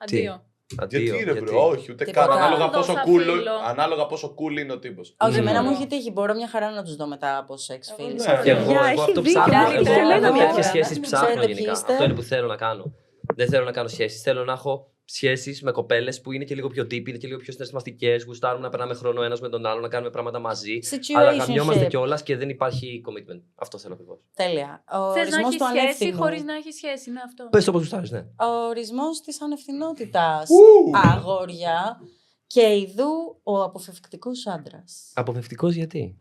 Αντίο. Αντίο, Γιατί ρε, γιατί? μπρο, όχι, ούτε Τίποτα. καν. Ανάλογα Τον πόσο δώσα cool, φίλο. ανάλογα πόσο cool είναι ο τύπος. Όχι, Ναι. εμένα μου έχει τύχει. Μπορώ μια χαρά να τους δω μετά από σεξ Εγώ φίλους. ναι. Και εγώ, Παιδιά, εγώ έχει αυτό δίκιο. ψάχνω. Δηλαδή, Εγώ τρελαίνω τέτοιες τώρα. σχέσεις ψάχνω Ξέρετε γενικά. ποιοι είστε. Αυτό είναι που θέλω να κάνω. Δεν θέλω να κάνω σχέσεις. Θέλω να έχω σχέσεις με κοπέλες που είναι και λίγο πιο deep, είναι και λίγο πιο συναισθηματικές. Γουστάρουμε να περνάμε χρόνο ένας με τον άλλο, να κάνουμε πράγματα μαζί. Αλλά γαμιόμαστε Situationship. κιόλας και δεν υπάρχει commitment. Αυτό θέλω ακριβώς. Τέλεια. Ο Θες να ορισμός έχεις του σχέση ανεύθυνου. χωρίς να έχεις σχέση, είναι αυτό. Πες το όπως γουστάρεις, ναι. Ο ορισμός της ανευθυνότητας. Ου! Αγόρια. Και ειδού ο αποφευκτικός άντρας. Αποφευκτικός γιατί?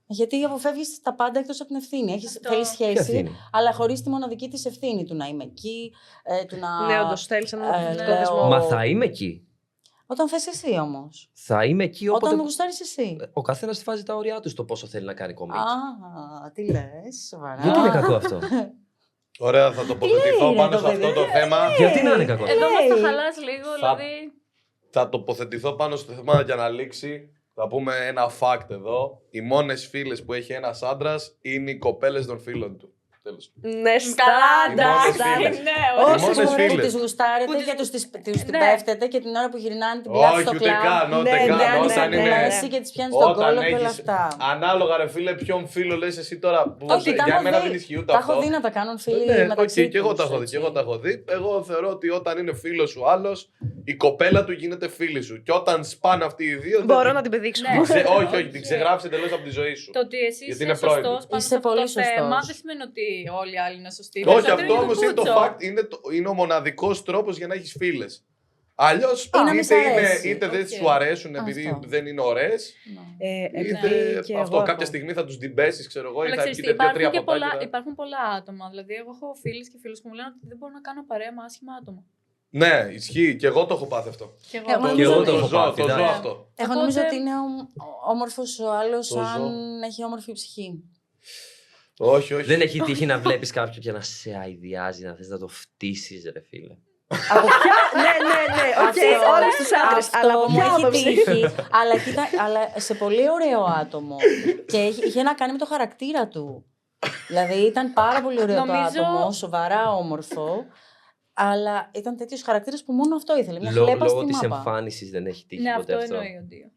Γιατί αποφεύγεις τα πάντα εκτός από την ευθύνη. Θέλει Ποια σχέση, ευθύνη? αλλά χωρίς τη μοναδική της ευθύνη του να είμαι εκεί, του να. Ναι, όντως θέλεις έναν αποθετικό λέω- δεσμό. Μα θα είμαι εκεί. Όταν θες εσύ όμως. Θα είμαι εκεί όποτε. Όταν γουστάρεις εσύ. Ο καθένας βάζει τα όρια του στο πόσο θέλει να κάνει commit. Α, τι λες, σοβαρά. Γιατί είναι κακό αυτό? Ωραία, θα τοποθετηθώ λέει, πάνω ρε, σε το αυτό παιδί. το θέμα. Γιατί να είναι κακό αυτό? Εδώ μας Hey. τα χαλάς λίγο, δηλαδή. Θα τοποθετηθώ πάνω στο θέμα για να λήξει. Θα πούμε ένα fact εδώ. Οι μόνες φίλες που έχει ένας άντρας είναι οι κοπέλες των φίλων του. Τέλος. Ναι, Οι μόνες στάντα. φίλες. Ναι, Οι όχι. Όσες μόνες φορές που φίλες. τις γουστάρετε Που τις- και τους την Ναι. πέφτετε και την ώρα που γυρνάνε την πλάτη Όχι, στο ούτε κλαμπ. καν, ούτε Ναι, καν. ναι, ναι, Όταν ναι, είναι. ναι. Εσύ και τις πιάνεις τον Όταν κόλλο και όλα έχεις. αυτά. Ανάλογα, ρε φίλε, ποιον φίλο λες εσύ τώρα. Που Όχι, τα για έχω μένα δει. δεν ισχύει ούτε Τα αυτό. έχω δει να τα κάνουν φίλοι Ναι, μεταξύ οκ, και εγώ τους, τα έχω δει. έτσι. Και εγώ τα έχω δει. Εγώ θεωρώ ότι όταν είναι φίλος σου άλλος, η κοπέλα του γίνεται φίλη σου. Και όταν σπάνε αυτοί οι δύο. δεν Μπορώ να την πηδήξω. Ναι. Όχι, όχι, την ξεγράψει εντελώς από τη ζωή σου. Το ότι εσύ Γιατί είσαι είναι πρώην. σωστός πάνω Είσαι σε αυτό πολύ το θέμα σωστός. δεν σημαίνει ότι όλοι οι άλλοι είναι σωστοί. Όχι, Περισσότεροι αυτό όμως είναι το κουτσο. fact. Είναι ο μοναδικός τρόπος για να έχεις φίλες. Αλλιώς Ή να μην σ' αρέσει. είτε δεν Οκ. σου αρέσουν επειδή Αυτό. δεν είναι ωραίες, Ναι. είτε και αυτό. εγώ Κάποια έχω. στιγμή θα τους διμπέσεις, ξέρω εγώ, ή Αλλά θα ξέρεις τι, πιείτε δύο-τρία υπάρχουν πολλά άτομα. Δηλαδή, εγώ έχω φίλες και φίλους που μου λένε ότι δεν μπορώ να κάνω παρέα με άσχημα άτομα. Ναι, ισχύει. Και εγώ το έχω πάθει αυτό. Και εγώ. Εγώ Το νομίζω ζω, ότι- το ζω, πάθει, το ζω εντάξει. αυτό. Εγώ Οπότε- νομίζω ότι είναι όμορφος ο άλλος Το αν ζω. έχει όμορφη ψυχή. Όχι, όχι. Δεν έχει τύχει να βλέπεις κάποιον και να σε αηδιάζει, να θες να το φτύσεις, ρε φίλε. Από ποια. Ναι, οκ, όλους τους άντρες. Αλλά από μου ποια έχει άποψη. τύχει. Αλλά κοίτα, αλλά σε πολύ ωραίο άτομο. Και είχε να κάνει με το χαρακτήρα του. Δηλαδή ήταν πάρα πολύ ωραίο το Νομίζω- άτομο, σοβαρά όμορφο. Αλλά ήταν τέτοιο χαρακτήρα που μόνο αυτό ήθελε. Μια Λόγω χλέπα στη της μάπα. εμφάνισης δεν έχει τύχει Ναι, ποτέ αυτό αυτό. εννοεί ο Ντίο.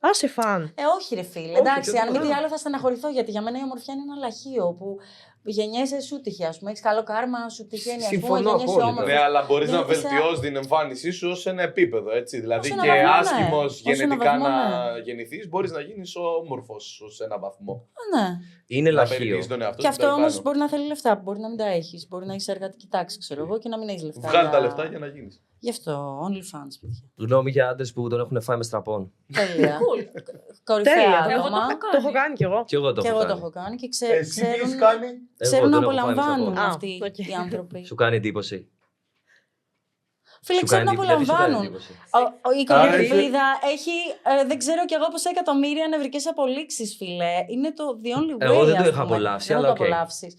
Άσε φαν. Όχι, ρε φίλε. Εντάξει, δεν αν μη τι το- άλλο θα στεναχωρηθώ γιατί για μένα η ομορφιά είναι ένα λαχείο που γεννιέσαι σου τυχαία. Α πούμε, έχει καλό κάρμα, σου τυχαίνει. Ας πούμε, Συμφωνώ γεννιέσαι απόλυτα. όμορφος. Ναι, αλλά μπορεί να Δεν είσαι- βελτιώσει την εμφάνισή σου σε ένα επίπεδο, έτσι. Δηλαδή ένα και βαθμό, ναι. άσχημο Ως ένα γενετικά βαθμό, να ναι. γεννηθεί, μπορεί να γίνει όμορφο σε ένα βαθμό. Ναι. Είναι Να λαχείο. περιποιείς τον εαυτό Και σου αυτό παραπάνω. όμω μπορεί να θέλει λεφτά, μπορεί να μην τα έχει. Μπορεί να έχει εργατική τάξη, ξέρω εγώ, και να μην έχει λεφτά. Βγάλει τα λεφτά για να γίνει. Γι' αυτό, OnlyFans, παιδιά. Γνώμη για άντρες που τον έχουν φάει με στραπών. Τέλεια. Cool. Κορυφαία Τέλεια. Εγώ το άτομα. έχω Το έχω κάνει κι εγώ. Και εγώ το Και έχω εγώ το κάνει. έχω κάνει και Εσύ τι ξέρουν, έχεις κάνει? ξέρουν Εγώ να τον έχω φάει με απολαμβάνουν στραπών. αυτοί οκ. οι άνθρωποι. Σου κάνει εντύπωση. Φίλε, Σου ξέρουν να κάνει- δηλαδή σου κάνει απολαμβάνουν. εντύπωση. Η οικογένεια έχει, δεν ξέρω κι εγώ πόσα εκατομμύρια νευρικές απολύξεις, φίλε. Είναι το the only way. Εγώ δεν το ας είχα πούμε. απολαύσει, Δεν θα αλλά το οκ. απολαύσεις.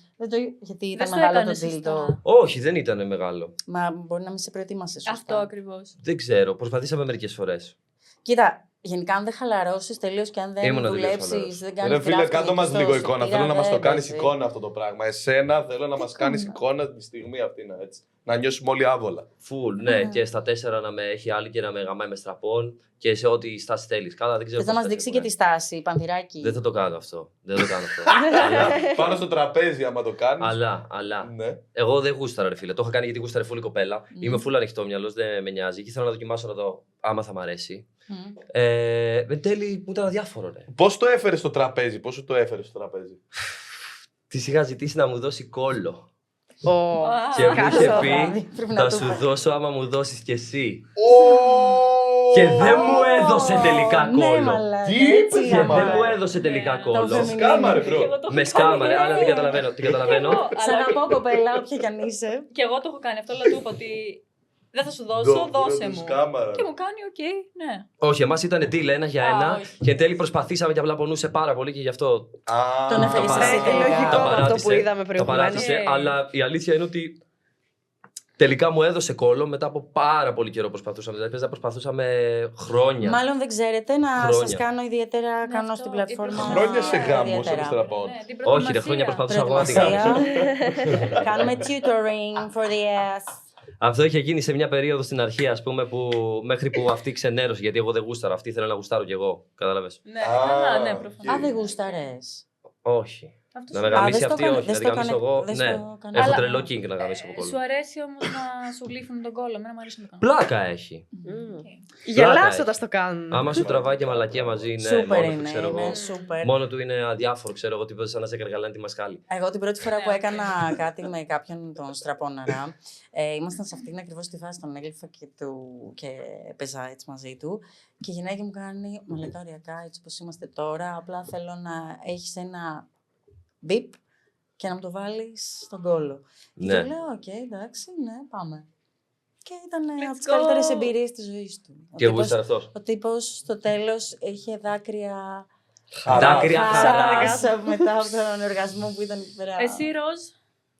Γιατί Δεν ήταν στο μεγάλο το έκανες τζίλτο. σωστά. Όχι, δεν ήταν μεγάλο. Μα μπορεί να μην σε προετοίμασε σωστά. Αυτό ακριβώς. Δεν ξέρω. Προσπαθήσαμε μερικές φορές. Κοίτα, γενικά αν δεν χαλαρώσεις τελείως και αν δεν Ήμουνα τελείως δουλέψεις, χαλαρός. δεν κάνεις Ρε φίλε, grafting κάτω εκεί μας στο λίγο σωτήρα, εικόνα. Θέλω να μας το δεν κάνεις παίζει. εικόνα αυτό το πράγμα. Εσένα θέλω να μας κάνεις εικόνα? εικόνα τη στιγμή αυτή, έτσι. Να νιώσουμε όλοι άβολα. Φουλ, ναι, Α. και στα 4 να με έχει άλλη και να με γαμάει με στραπών και σε ό,τι στάση θέλει. Καλά, δεν ξέρω. Θες να πώς μας θα δείξει έχουν. και τη στάση, πανθυράκι. Δεν θα το κάνω αυτό. Δεν θα το κάνω αυτό. Πάνω στο τραπέζι, άμα το κάνεις. αλλά. Ναι. Εγώ δεν γούσταρα, ρε φίλε. Το είχα κάνει γιατί γούσταρε φούλη κοπέλα. Είμαι φούλ ανοιχτόμυαλο, δεν με νοιάζει. Και ήθελα να δοκιμάσω να δω άμα θα μ' αρέσει. Μμ. Εν τέλει μου ήταν αδιάφορο, ρε. Πώς το έφερες στο τραπέζι, πώς σου το έφερες στο τραπέζι. Τη είχα ζητήσει να μου δώσει κόλλο. Α, Και μου Κάτσε είχε το πει, βράδυ, πρέπει να θα το σου πω. δώσω άμα μου δώσεις κι εσύ. Και Και δεν μου έδωσε τελικά Ναι, κόλλο. μαλάκα, Τι έτσι είπες, Και γαμάει. δεν μου έδωσε τελικά Ναι, κόλλο. το Σκάμα, ρε, Και bro. εγώ το έχω Με σκάμαρε, κάνει. αλλά δεν καταλαβαίνω. Την καταλαβαίνω. Εγώ, Σ' αλλά αγαπώ, κοπέλα, όποια κι αν είσαι. και εγώ το έχω κάνει αυτό, αλλά του είπα ότι δεν θα σου δώσω, δώσε μου. Και μου κάνει, οκ, ναι. Όχι, εμάς ήταν deal 1 για Α, 1 όχι. και εν τέλει προσπαθήσαμε και απλά πονούσε πάρα πολύ και γι' αυτό Τον έφερες Τα εσύ παράτησε. τελικά. Λογικό Τα με αυτό που παράτησε. είδαμε Το προηγουμένως. παράτησε, Yeah. αλλά η αλήθεια είναι ότι τελικά μου έδωσε κόλλο μετά από πάρα πολύ καιρό προσπαθούσαμε. Δηλαδή, προσπαθούσαμε χρόνια. Μάλλον δεν ξέρετε να Χρόνια. σας κάνω ιδιαίτερα, κάνω αυτό, στην η πλατφόρμα. Χρόνια σε γάμους, ιδιαίτερα. σε τραπών. Ναι, την Όχι, ρε, προετοιμασία. χρόνια προσπαθούσα εγώ να την κάνω. Προετοιμασία. Κάνουμε tutoring for the ass. Αυτό είχε γίνει σε μια περίοδο στην αρχή, ας πούμε, που μέχρι που αυτή ξενέρωσε. Γιατί εγώ δεν γούσταρα. Αυτή ήθελα να γουστάρω κι εγώ. Κατάλαβες. Ναι, καλά, ναι, Α, προφανώς. Α, δεν γούσταρες. Όχι. Αυτό Να σου με λέει. γαμίσει δεν στο αυτή, έκανε- όχι. δεν Να τη στο γαμίσω έκανε- εγώ. δεν Ναι. στο έκανε. Έχω Αλλά- τρελό king να γαμίσω από κόλλο. Σου αρέσει όμως να σου λύφουν τον κόλλο. Εμένα μου αρέσει να το κάνω. Πλάκα έχει. Γελάσοντα το κάνουν. Άμα σου τραβάει και μαλακία μαζί, ναι, Σούπερ μόνο του είναι, ξέρω εγώ. είναι σούπερ. Μόνο του είναι αδιάφορο, ξέρω εγώ, τίποτα σαν να σε καργαλάνε τη μασκάλη. Εγώ την πρώτη φορά Ναι, που οκ. έκανα κάτι με κάποιον τον στραπώναρα, ήμασταν σε αυτήν ακριβώς τη φάση των έγλυφα και παίζα έτσι μαζί του. Και η γυναίκα μου κάνει, μα λέει οριακά, έτσι όπως είμαστε τώρα, απλά θέλω να έχεις ένα μπιπ και να μου το βάλεις στον κόλο. Και Ναι. του λέω, οκ, εντάξει, ναι, πάμε. Και ήταν Let's από τις go. καλύτερες εμπειρίες της ζωής του. Και γούσταρε αυτό. Ο τύπος στο τέλος είχε δάκρυα Δάκρυα χαράς μετά από τον οργασμό που ήταν εκεί πέρα. Εσύ, Ροζ.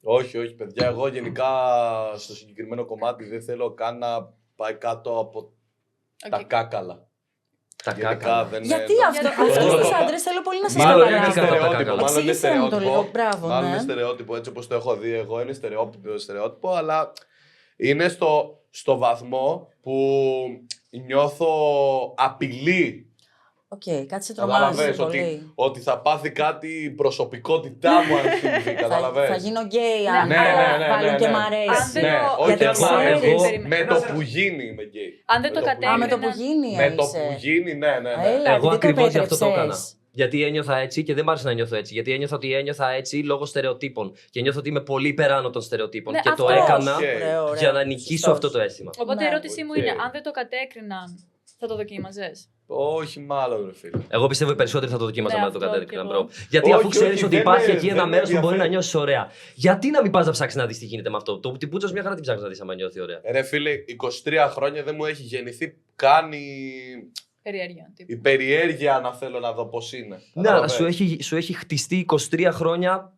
Όχι, όχι, παιδιά. Εγώ γενικά στο συγκεκριμένο κομμάτι δεν θέλω καν να πάει κάτω από τα Οκ. κάκαλα. Τα Γενικά κάκα. δεν Γιατί είναι. αυτό, Γιατί- αυτούς τους Το- άντρες θέλω πολύ να σας Μάλλον Μάλλον είναι είναι κάτω από τα στερεότυπο. κάκαλα. Μάλλον είναι Εξήγησέ μου το στερεότυπο. λίγο, μπράβο, Μάλλον ναι. είναι στερεότυπο, έτσι όπως το έχω δει εγώ. Είναι στερεότυπο, αλλά είναι στο βαθμό που νιώθω απειλή. Οκ, κάτι σε τρομάζει Καταλαβαίνεις πολύ. ότι θα πάθει κάτι η προσωπικότητά μου αν συμβεί. Θα Καταλαβαίνεις. γίνω γκέι Ναι, αν ναι, βάλουν και ναι. μ' Αν αρέσει. δεν Ναι, το- όχι γιατί αν μ' αρέσει. ξέρεις. Με το που γίνει είμαι γκέι. Αν δεν το που κατέβαινε. Α, με το γίνει. που γίνει Με το είσαι. που γίνει, ναι, ναι. ναι. Έλα, Εγώ γιατί το ακριβώς γι' αυτό το έκανα. επέτρεψες. Γιατί ένιωθα έτσι και δεν μ' άρεσε να νιώθω έτσι. Γιατί ένιωθα ότι ένιωθα έτσι λόγω στερεοτύπων. Και νιώθω ότι είμαι πολύ υπεράνω των στερεοτύπων. Ναι, και το αυτό. έκανα Οκ. Ωραίο, ωραίο. για να νικήσω Σωστός. αυτό το αίσθημα. Οπότε η Ναι. ερώτησή μου Οκ. είναι, αν δεν το κατέκριναν, θα το δοκίμαζες. Όχι, μάλλον ρε φίλε. Εγώ πιστεύω οι περισσότεροι θα το δοκίμαζαν Ναι, να το αυτό κατέδειχναν, κι εγώ. μπρο. Γιατί Όχι, αφού ξέρει όχι, ότι δεν υπάρχει με- εκεί ένα δεν με μέρο που μπορεί να ενδιαφέρει. νιώσει ωραία. Γιατί να μην πα να ψάξει να δει τι γίνεται με αυτό. Το την πούτσα μια χαρά την ψάχνει να δει άμα νιώθει ωραία. Ρε φίλε, 23 χρόνια δεν μου έχει γεννηθεί καν Περιέργεια. τύπου. η περιέργεια να θέλω να δω πώς είναι. Ναι, αλλά Καταλαβαίνεις. σου έχει χτιστεί 23 χρόνια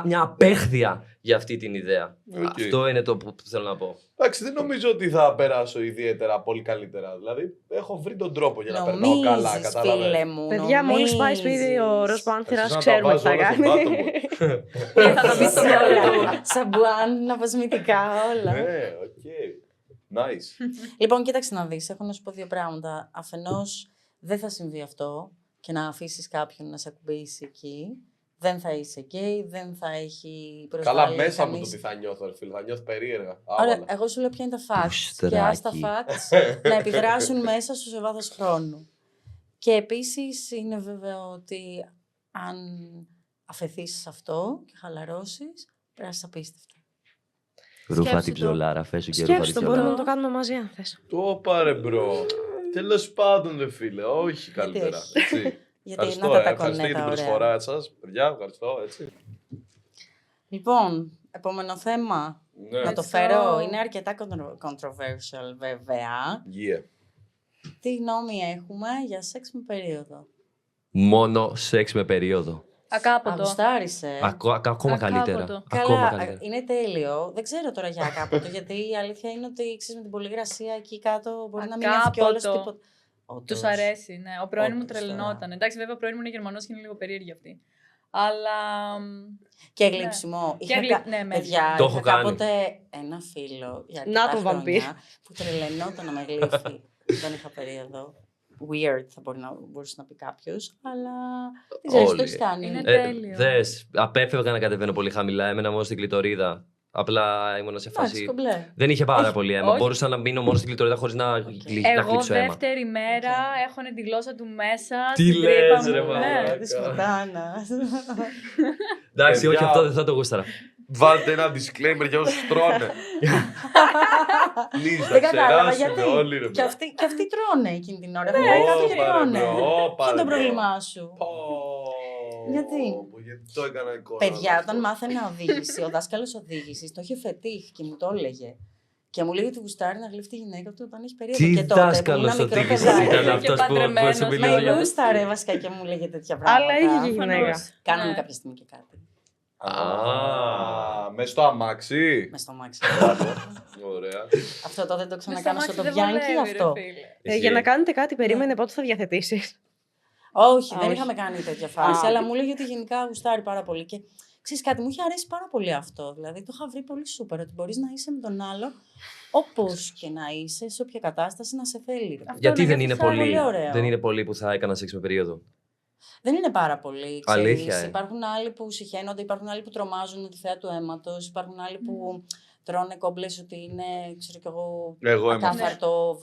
μια απέχθεια για αυτή την ιδέα. Οκ. Αυτό είναι το που θέλω να πω. Εντάξει, δεν νομίζω ότι θα περάσω ιδιαίτερα πολύ καλύτερα. Δηλαδή, έχω βρει τον τρόπο για να περνάω καλά. Νομίζεις, Κατάλαβες. φίλε μου, Παιδιά, μόλι πάει σπίτι ο νομίζεις. Ροζ Πάνθηρας, Εσείς να τα ξέρουμε τι θα βάζω όλα στον κάνει. πάτο μου. Θα τα μπει στο μυαλό του. Σαμπουάν, αποσμητικά όλα. Ναι, οκ. Nice. Λοιπόν, κοίταξε να δεις, έχω να σου πω δύο πράγματα. Αφενός, δεν θα συμβεί αυτό και να αφήσεις κάποιον να σε ακουμπήσει εκεί. Δεν θα είσαι γκέι, δεν θα έχει προσβάλει Καλά, μέσα μου το κανείς. τι θα νιώθω, ρε φίλε. Θα νιώθω περίεργα. Ωραία, Άβαλα. εγώ σου λέω ποια είναι τα facts. Πουστράκι. Και ας τα facts να επιδράσουν μέσα σου σε βάθος χρόνου. Και επίσης είναι βέβαιο ότι αν αφαιθείς σε αυτό και χαλαρώσεις, περάσεις απίστευτα. Ρούφα Σκέψου την το. ψολάρα, φέσου και ρούφα την Σκέψου το, μπορούμε ψολάρα. να το κάνουμε μαζί αν θες. Το πάρε, μπρο. Τέλος πάντων, ρε φίλε. Όχι καλύτερα. όχι. Έτσι. Γιατί Ευχαριστώ, να τα ευχαριστώ για την κονέτα, ωραία. προσφορά σας. Παιδιά, ευχαριστώ, έτσι. Λοιπόν, επόμενο θέμα. Ναι. Να το Let's φέρω. go. Είναι αρκετά controversial βέβαια. Yeah. Τι γνώμη έχουμε για σεξ με περίοδο. Μόνο σεξ με περίοδο. Ακάποτο. Αγουστάρισε. Ακόμα Ακάποτο. καλύτερα. Καλά, Ακόμα καλύτερα. είναι τέλειο. Δεν ξέρω τώρα για ακάποτο, γιατί η αλήθεια είναι ότι ξέρεις, με την πολυγρασία εκεί κάτω μπορεί να μην νιώθει κιόλας Ακάποτο. τίποτα. Όντως. Τους αρέσει, ναι. Ο πρώην μου Όντως, τρελνόταν. Εντάξει, βέβαια, ο πρώην μου είναι Γερμανός και είναι λίγο περίεργη αυτή. Αλλά. Και γλύψιμο. Και ναι, μέσα. παιδιά, Το είχα έχω κάνει. κάποτε ένα φίλο για Να αρκετά τον βαμπύρ. χρόνια που τρελαινόταν να με γλύφει. Δεν είχα περίοδο. Weird θα μπορούσε να πει κάποιος, αλλά δεν ξέρεις, Όλοι. το έχεις κάνει. Είναι τέλειο. Δες, απέφευγα να κατεβαίνω πολύ χαμηλά, έμενα μόνο στην κλειτορίδα. Απλά ήμουν σε Εντάξει, φάση. κομπλέ. Δεν είχε πάρα πολύ αίμα. όχι. Μπορούσα να μείνω μόνο στην κλειτορίδα χωρίς να Εγώ κλείψω αίμα. δεύτερη μέρα έχωνε τη γλώσσα του μέσα. Τι στην λες, τρύπα ρε, μου, μαλάκα. ναι. Της πουτάνας. Εντάξει, όχι Παιδιά. αυτό δεν θα το γούσταρα. Βάλτε ένα disclaimer για όσους τρώνε. Please, να Δεν κατάλαβα ξεράσουμε γιατί. όλοι, ρε. Και αυτοί τρώνε εκείνη την ώρα. Ω, Έχουν πάει κάτω και πάρε, τρώνε. μπρο, Ποιο είναι πάρε, το μπρο. πρόβλημά σου. Πω, Γιατί? Γιατί το έκανα εικόνα. Παιδιά, αυτό. όταν μάθαινα οδήγηση, ο δάσκαλος οδήγησης το είχε φετίχ και μου το έλεγε. Και μου λέγε ότι γουστάρει να γλύφει τη γυναίκα του όταν έχει περίοδο. Τι Και τότε, που δάσκαλος ήμουν μικρό οδήγησης παιδάκι. ήταν Και αυτός που παντρεμένος, σου με μιλούσε για Με γούσταρε βασικά και μου λέγε τέτοια πράγματα. Αλλά είχε και Προφανώς. γυναίκα. Κάναμε Ναι. κάποια στιγμή και κάτι. Α, μες στο αμάξι. Μες στο μάξι. Ωραία. Αυτό το δεν το Μες στο ξανακάνω στο αμάξι δεν Βιάνκι βολεύει, αυτό. ρε φίλε. Εσύ. Για να κάνετε κάτι, περίμενε πότε θα διαθετήσεις. Όχι, Α, δεν όχι. είχαμε κάνει τέτοια φάση, Α. αλλά μου έλεγε ότι γενικά γουστάρει πάρα πολύ. Και ξέρεις κάτι, μου είχε αρέσει πάρα πολύ αυτό. Δηλαδή το είχα βρει πολύ σούπερ, ότι μπορείς να είσαι με τον άλλο όπως και να είσαι, σε όποια κατάσταση να σε θέλει. ρε. Αυτό Γιατί να δεν νιώθεις είναι πολύ πολλοί ωραίο. δεν είναι πολλοί που θα έκαναν σεξ με περίοδο. Δεν είναι πάρα πολύ. Αλήθεια, Υπάρχουν άλλοι που συχαίνονται, υπάρχουν άλλοι που τρομάζουν τη θέα του αίματος, υπάρχουν άλλοι που τρώνε κόμπλες ότι είναι, ξέρω κι εγώ είμαι. ακάθαρτο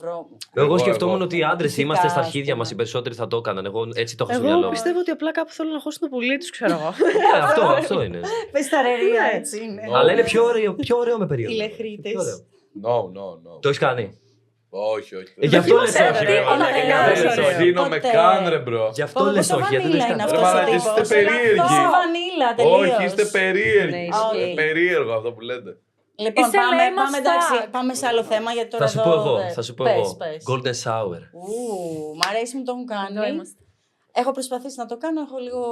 Εγώ σκεφτόμουν ότι οι άντρες Φυσικά, είμαστε στα ας αρχίδια πούμε. μας, οι περισσότεροι θα το έκαναν. Εγώ έτσι το έχω στο Εγώ μυαλό μου. πιστεύω ότι απλά κάπου θέλουν να χώσουν το πουλί του, ξέρω εγώ. Αυτό είναι. Πες τα ρερία, Ναι. έτσι είναι. Αλλά είναι πιο ωραίο με περίοδο. Οι λεχρίτες. Πιο ωραίο. No. Το έχεις κάνει. Όχι. Γι' αυτό λες Δοκίμασέ όχι. το, ρε, τι μαλάκα. είναι, Δεν ωραίο. το γίνομαι Ποτέ. καν, ρε μπρο. Γι' αυτό λες Πόσο όχι, γιατί δεν βανίλα έχεις είναι κάνει. αυτός Ρε, ο μαλάκα, τύπος. είστε περίεργοι. Τόσο βανίλα, τελείως. Όχι, είστε περίεργοι. Ναι, ισχύει. Είναι περίεργο αυτό που λέτε. Λοιπόν, Είσαι πάμε, λέμα πάμε, στα. εντάξει, πάμε σε άλλο θέμα γιατί τώρα Θα σου πω εδώ εγώ. δεν- Θα σου πω Πες, εγώ. πες. Golden Shower. Μ' αρέσει, μου το έχουν Εδώ κάνει. είμαστε. Έχω προσπαθήσει να το κάνω, έχω λίγο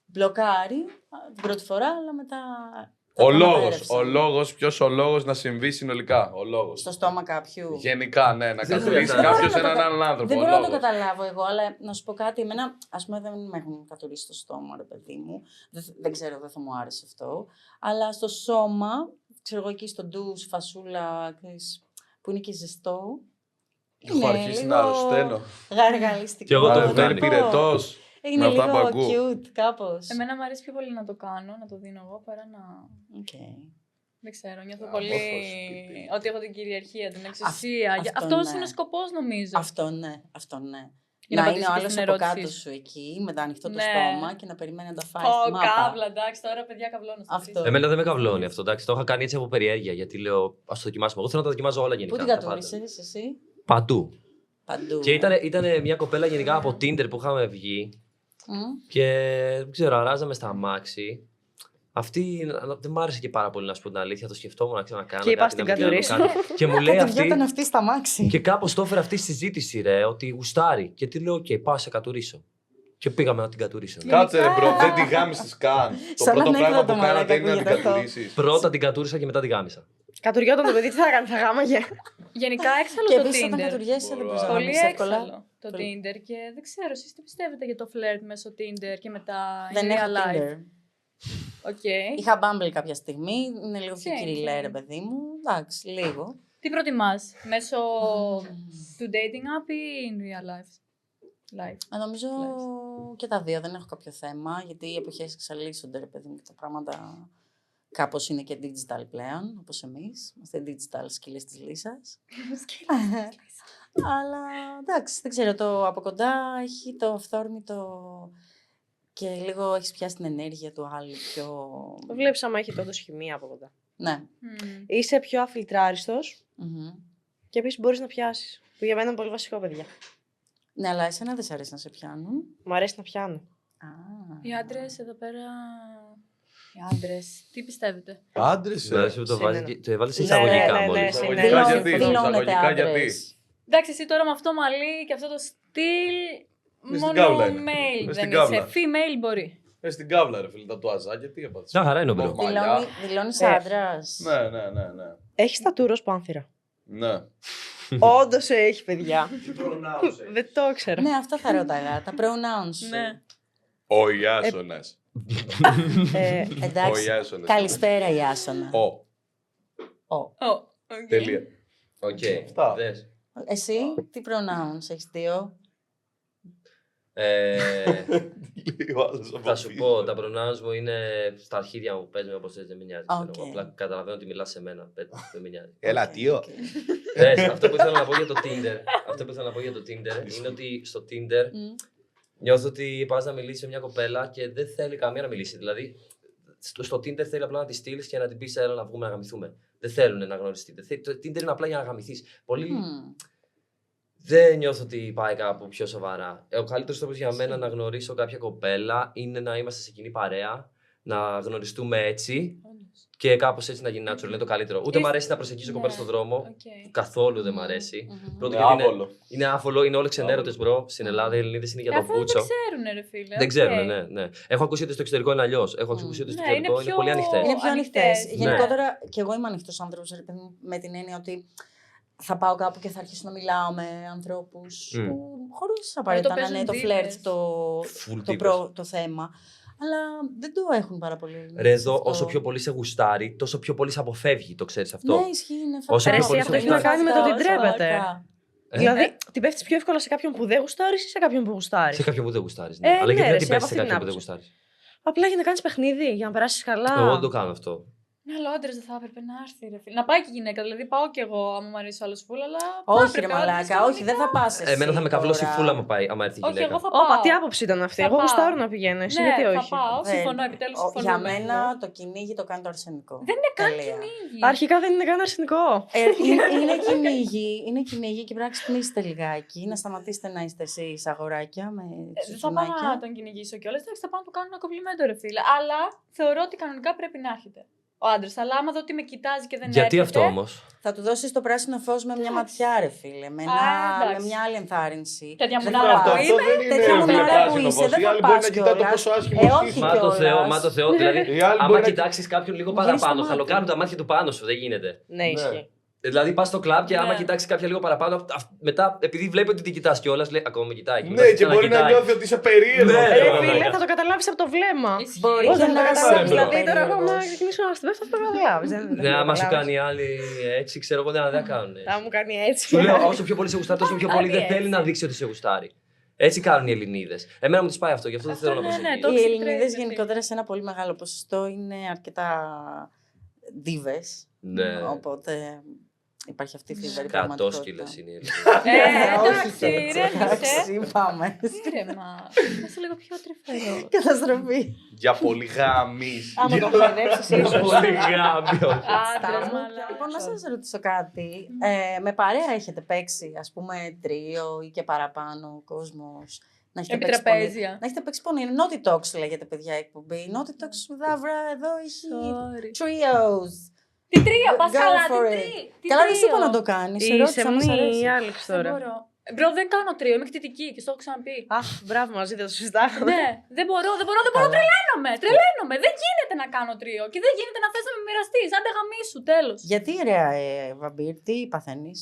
μπλοκάρει την πρώτη φορά, αλλά μετά. τα Ο λόγος, ποιος ο λόγος να συμβεί συνολικά. Ο λόγος. Στο στόμα κάποιου. Γενικά, ναι, να Δεν κατουρίσει μπορώ να κάποιος το έναν κατα- άλλον άνθρωπο. Δεν ο μπορώ να το λόγος. καταλάβω εγώ, αλλά να σου πω κάτι. Εμένα, ας πούμε, δεν με έχουν κατουρίσει στο στόμα, ρε παιδί μου. Δεν ξέρω, δεν θα μου άρεσε αυτό. Αλλά στο σώμα, ξέρω εγώ εκεί στο ντους, φασούλα, ξέρεις, που είναι και ζεστό. Έχω αρχίσει να αρρωσταίνω. Γαργαλιστικό. Κι εγώ το Να έχω βγαίνει κάνει. πυρετός. Είναι με αυτά λίγο που ακούω. cute, κάπως. Εμένα μου αρέσει πιο πολύ να το κάνω, να το δίνω εγώ, παρά να. Οκ. Δεν ξέρω, νιώθω Α, πολύ μόρφωση σπίτι. ότι έχω την κυριαρχία, την εξουσία. αυτό Αυτός ναι. είναι ο σκοπός, νομίζω. Αυτό ναι, αυτό ναι. Για να Να είναι απαντήσεις ο και άλλος στην από ερώτησή κάτω σου. σου εκεί, με τα ανοιχτό το Ναι. στόμα και να περιμένει να τα φάει Ω, στη μάπα. κάβλα, εντάξει, τώρα παιδιά καβλώνω. στο Αυτό. σπίτι. Εμένα δεν με καυλώνει αυτό, εντάξει. Το είχα κάνει έτσι από περιέργεια. Γιατί λέω, α το δοκιμάσουμε. Εγώ θέλω να τα δοκιμάζω όλα γενικά. Πού την τα πάντα. κατούρισες εσύ? Παντού. Παντού. Και ήταν μια κοπέλα γενικά από Tinder που είχαμε βγει και δεν ξέρω, αράζαμε στα αμάξι. Αυτή δεν μ' άρεσε και πάρα πολύ να σου πω την αλήθεια. Το σκεφτόμουν να ξανακάνω. Και είπα κάτι, στην να μην κάνω κατουρίσω. κάτι. Και μου λέει Κατεβιόταν αυτή. αυτή στα μάξι. Και κάπως το έφερε αυτή στη συζήτηση, ρε, ότι γουστάρει. Και τι λέω, OK, πάω σε κατουρίσω. Και πήγαμε να την κατουρίσω. Κάτσε ρε μπρο, δεν τη γάμισες καν. Το Σαν πρώτο πράγμα ανέκδοτο, που μαλάκα, κάνατε είναι να την ακούγεται αυτό. κατουρίσεις. Πρώτα την κατούρισα και μετά την γάμισα. Κατουριόταν το παιδί, τι θα κάνει, θα γάμαγε. Γενικά έξαλλο Και το επίσης όταν Tinder. κατουριέσαι δεν μπορείς να Πολύ γαμίσεις εύκολα. έξαλλο το Tinder και δεν ξέρω, εσείς τι πιστεύετε για το φλερτ μέσω Tinder και μετά Δεν in έχω real life. Tinder. Οκ. Είχα Bumble κάποια στιγμή, είναι λίγο πιο Same, κυριλέ same. ρε παιδί μου. Εντάξει, λίγο. Τι προτιμάς, μέσω του dating app ή in real life? Νομίζω και τα δύο, δεν έχω κάποιο θέμα, γιατί οι εποχές εξαλείσσονται ρε παιδί μου και τα πράγματα κάπως είναι και digital πλέον, όπως εμείς. Είμαστε digital σκύλες της λύσας. Αλλά εντάξει, δεν ξέρω, το από κοντά έχει το αυθόρμητο και λίγο έχεις πιάσει την ενέργεια του άλλου πιο... Το βλέπεις άμα έχει τότε χημεία από κοντά. Ναι. Είσαι πιο αφιλτράριστος Μμμ. και επίσης μπορείς να πιάσεις. Που για μένα είναι πολύ βασικό, παιδιά. Ναι, αλλά εσένα δεν σ' αρέσει να σε πιάνουν. Μου αρέσει να πιάνω. Α. Οι άντρες εδώ πέρα. Οι άντρες, τι πιστεύετε? Άντρες, Μου αρέσει που το Συνένα. έβαλες σε Ναι, εισαγωγικά ναι, μόλις. ναι, Εισαγωγικά συνένα. γιατί, Δηλώνετε εισαγωγικά γιατί. άντρες. Εντάξει, εσύ τώρα με αυτό το μαλλί και αυτό το στυλ. Μες στην Μόνο κάβλα είναι. male Μες δεν στην κάβλα. είσαι. Female μπορεί. Στην κάβλα ρε φίλε, τα τουαζάκια, τι έπαθες. Μια χαρά είναι ο μπρο. Μαλλιά. Δηλώνεις Ε. άντρας. Ναι. Έχεις τατούρος πάνθυρα. Ναι. Όντως έχει, παιδιά. Τι προνάους έχεις? Δεν το ήξερα. Ναι, αυτό θα ρώταγα. Τα pronouns σου. Ναι. Ο Ιάσονας. Ο Εντάξει. Ιάσονας. Καλησπέρα, Ιάσονα. Ο. Οκ. Τελεία. Οκ. Αυτά. Δες. Εσύ, τι pronouns έχεις δύο? Λίγο άλλος από Θα σου πίσω. πω, τα pronouns μου είναι στα αρχίδια μου. Πες με όπως θες, δεν με νοιάζει. ξέρω Οκ. εγώ. Απλά καταλαβαίνω ότι μιλάς σε μένα. Δεν με νοιάζει. Έλα, τίο. Οκ. Δες, αυτό που ήθελα να πω για το Tinder. Αυτό που ήθελα να πω για το Tinder είναι ότι στο Tinder Μμ. νιώθω ότι πας να μιλήσεις με μια κοπέλα και δεν θέλει καμία να μιλήσει. Δηλαδή, στο Tinder θέλει απλά να τη στείλει και να την πεις έλα να βγούμε να γαμηθούμε. Δεν θέλουν να γνωριστείτε. Το Tinder είναι απλά για να γαμηθείς. Πολύ. Μμ. Δεν νιώθω ότι πάει κάπου πιο σοβαρά. Ο καλύτερος τρόπος για μένα να γνωρίσω κάποια κοπέλα είναι να είμαστε σε κοινή παρέα, να γνωριστούμε έτσι και κάπως έτσι να γίνει natural. Είναι το καλύτερο. Ούτε Και- μ' αρέσει να προσεγγίσω Ναι. κοπέλα στον δρόμο. Οκ. Καθόλου δεν μ' αρέσει. Μμμ. Πρώτον, Είναι γιατί άβολο. είναι άφολο, είναι όλοι ξενέρωτες, μπρο. Στην Ελλάδα οι Ελληνίδες είναι για το Αφού δεν μπούτσο. ξέρουν, ρε φίλε. Δεν οκ. ξέρουν, ναι. Έχω ακούσει ότι στο εξωτερικό είναι αλλιώς. Έχω ακούσει ότι στο Ναι, εξωτερικό είναι είναι πιο- πολύ ανοιχτές. Είναι πιο ανοιχτές. ανοιχτέ. Ναι. Γενικότερα, κι εγώ είμαι ανοιχτό άνθρωπο, με την έννοια ότι θα πάω κάπου και θα αρχίσω να μιλάω με ανθρώπου που χωρί απαραίτητα να παίζουν είναι το τύπες. φλερτ Full τύπες. το θέμα. Αλλά δεν το έχουν πάρα πολύ. Ρε εδώ, αυτό. όσο πιο πολύ σε γουστάρει, τόσο πιο πολύ σε αποφεύγει, το ξέρεις αυτό. Ναι, ισχύει, είναι Όσο φακτά. πιο πολύ αυτό σε έχει να γουστάρει. κάνει με το ότι Φακτά, ντρέπεται. φακτά. Δηλαδή, την πέφτει πιο εύκολα σε κάποιον που δεν γουστάρει ή σε κάποιον που γουστάρει. Σε κάποιον που δεν γουστάρει. Ναι. Ε, Αλλά ναι, γιατί ρε, δεν την εσύ, από πέσει σε αυτή την κάποιον που δεν άποψη. γουστάρει. Απλά για να κάνει παιχνίδι, για να περάσει καλά. Εγώ δεν το κάνω αυτό. Ναι, αλλά ο άντρας δεν θα έπρεπε να έρθει, ρε φίλε. Να πάει και η γυναίκα. Δηλαδή, πάω κι εγώ, άμα μου αρέσει ο άλλος φούλα, αλλά. θα Όχι, έπρεπε ρε ο άντρας μαλάκα, όχι, δεν θα πα. Εμένα θα με καβλώσει φούλα άμα πάει, άμα έρθει η Όχι, γυναίκα. εγώ θα πάω. Όπα, τι άποψη ήταν αυτή. Θα Εγώ πάω. γουστάρω να πηγαίνω. Εσύ Ναι, γιατί θα όχι. πάω. Συμφωνώ, επιτέλους συμφωνώ. Για μένα το κυνήγι το κάνει το αρσενικό. Δεν είναι καν Τελεία. κυνήγι. Αρχικά δεν είναι καν αρσενικό. Είναι κυνήγι και πρέπει να ξυπνήσετε λιγάκι, να σταματήσετε να είστε εσείς αγοράκια με Δεν θα πάω να τσουτσουνάκια. τον κυνηγήσω κιόλας. Εντάξει, θα πάω να του κάνω ένα κομπλιμέντο, ρε φίλε. Αλλά θεωρώ ότι κανονικά πρέπει να έρχεται ο άντρας. Αλλά άμα δω ότι με κοιτάζει και δεν Γιατί έρχεται. αυτό όμως. Θα του δώσεις το πράσινο φως με μια ματιά, ρε φίλε, με εντάξει. μια άλλη ενθάρρυνση. Τέτοια Δεν μουνάρα θα που πας. είμαι. Τέτοια μουνάρα που πράσινο είσαι, φως. δεν Οι θα άλλοι μπορεί πας να κοιτάτε κιόλας. πόσο άσχημος όχι είσαι. Μα το Θεώ, κιόλας. μα το Θεώ. Δηλαδή, Οι άλλοι άμα μπορεί να κοιτάξει κάποιον λίγο Γυρίσει το παραπάνω, θα μάτι. λοκάνουν τα μάτια του πάνω σου. Δεν γίνεται. Ναι, ισχύει. Δηλαδή, πα στο κλαμπ και άμα Ναι. κοιτάξει κάποια λίγο παραπάνω, μετά επειδή βλέπει ότι την κοιτά κιόλα, λέει ακόμα με κοιτάει. Ναι, και μπορεί να νιώθει ότι είσαι περίεργο. Ναι, Ρε ρε, φίλε, μαλάκα. θα το καταλάβει από το βλέμμα. Ισχύει. Μπορεί Όταν και το να καταλάβει, είσαι δηλαδή τώρα εγώ περίεργος. να ξεκινήσω να στείλω, θα το καταλάβει. Ναι, άμα σου κάνει άλλη έτσι, ξέρω εγώ δεν κάνουν. Θα μου κάνει έτσι. Σου λέω, όσο πιο πολύ σε γουστάρει, τόσο πιο πολύ δεν Έτσι. θέλει να δείξει ότι σε γουστάρει. Έτσι κάνουν οι Ελληνίδες. Εμένα μου τις πάει αυτό, γι' αυτό δεν θέλω να ναι, προσέχω. ναι, το Οι toxic Ελληνίδες trait, γενικότερα σε ένα πολύ μεγάλο ποσοστό είναι αρκετά δίβες. Ναι. Οπότε υπάρχει αυτή η θλιβερή Κατόσκυλες είναι οι Ελληνίδες. Εντάξει, όχι, ρε, εντάξει, πάμε. Ήρεμα. Είσαι λίγο πιο τρυφερό. Καταστροφή. Για πολύ γαμίς. Άμα το χορεύσει, ίσω. Πολύ γάμιο. Άντρας, Λοιπόν, μαλάκα. να σας ρωτήσω κάτι. Με παρέα έχετε παίξει, ας πούμε, τρίο ή και παραπάνω κόσμος. Να έχετε παίξει Επιτραπέζια. Να έχετε παίξει πονηρά. Naughty Talks λέγεται, παιδιά, η εκπομπή. Naughty Talks Δαύρα εδώ έχει Sorry. trios. Τι τρία, πας Go καλά, for τι it. τρία. Καλά, δεν σου είπα να το κάνεις. Η Ερώτησα, μας σεμνή αρέσει. η Άλεξ Δεν τώρα. μπορώ. Μπρο, δεν κάνω τρίο, είμαι κτητική και στο έχω ξαναπεί. Αχ, μπράβο μαζί, δεν το συζητάω. Ναι, δεν μπορώ, τρελαίνομαι. Δεν γίνεται να κάνω τρίο και δεν γίνεται να θες να με μοιραστείς. Άντε γαμίσου, τέλος. Γιατί ρε, Βαμπύρ, τι παθαίνεις?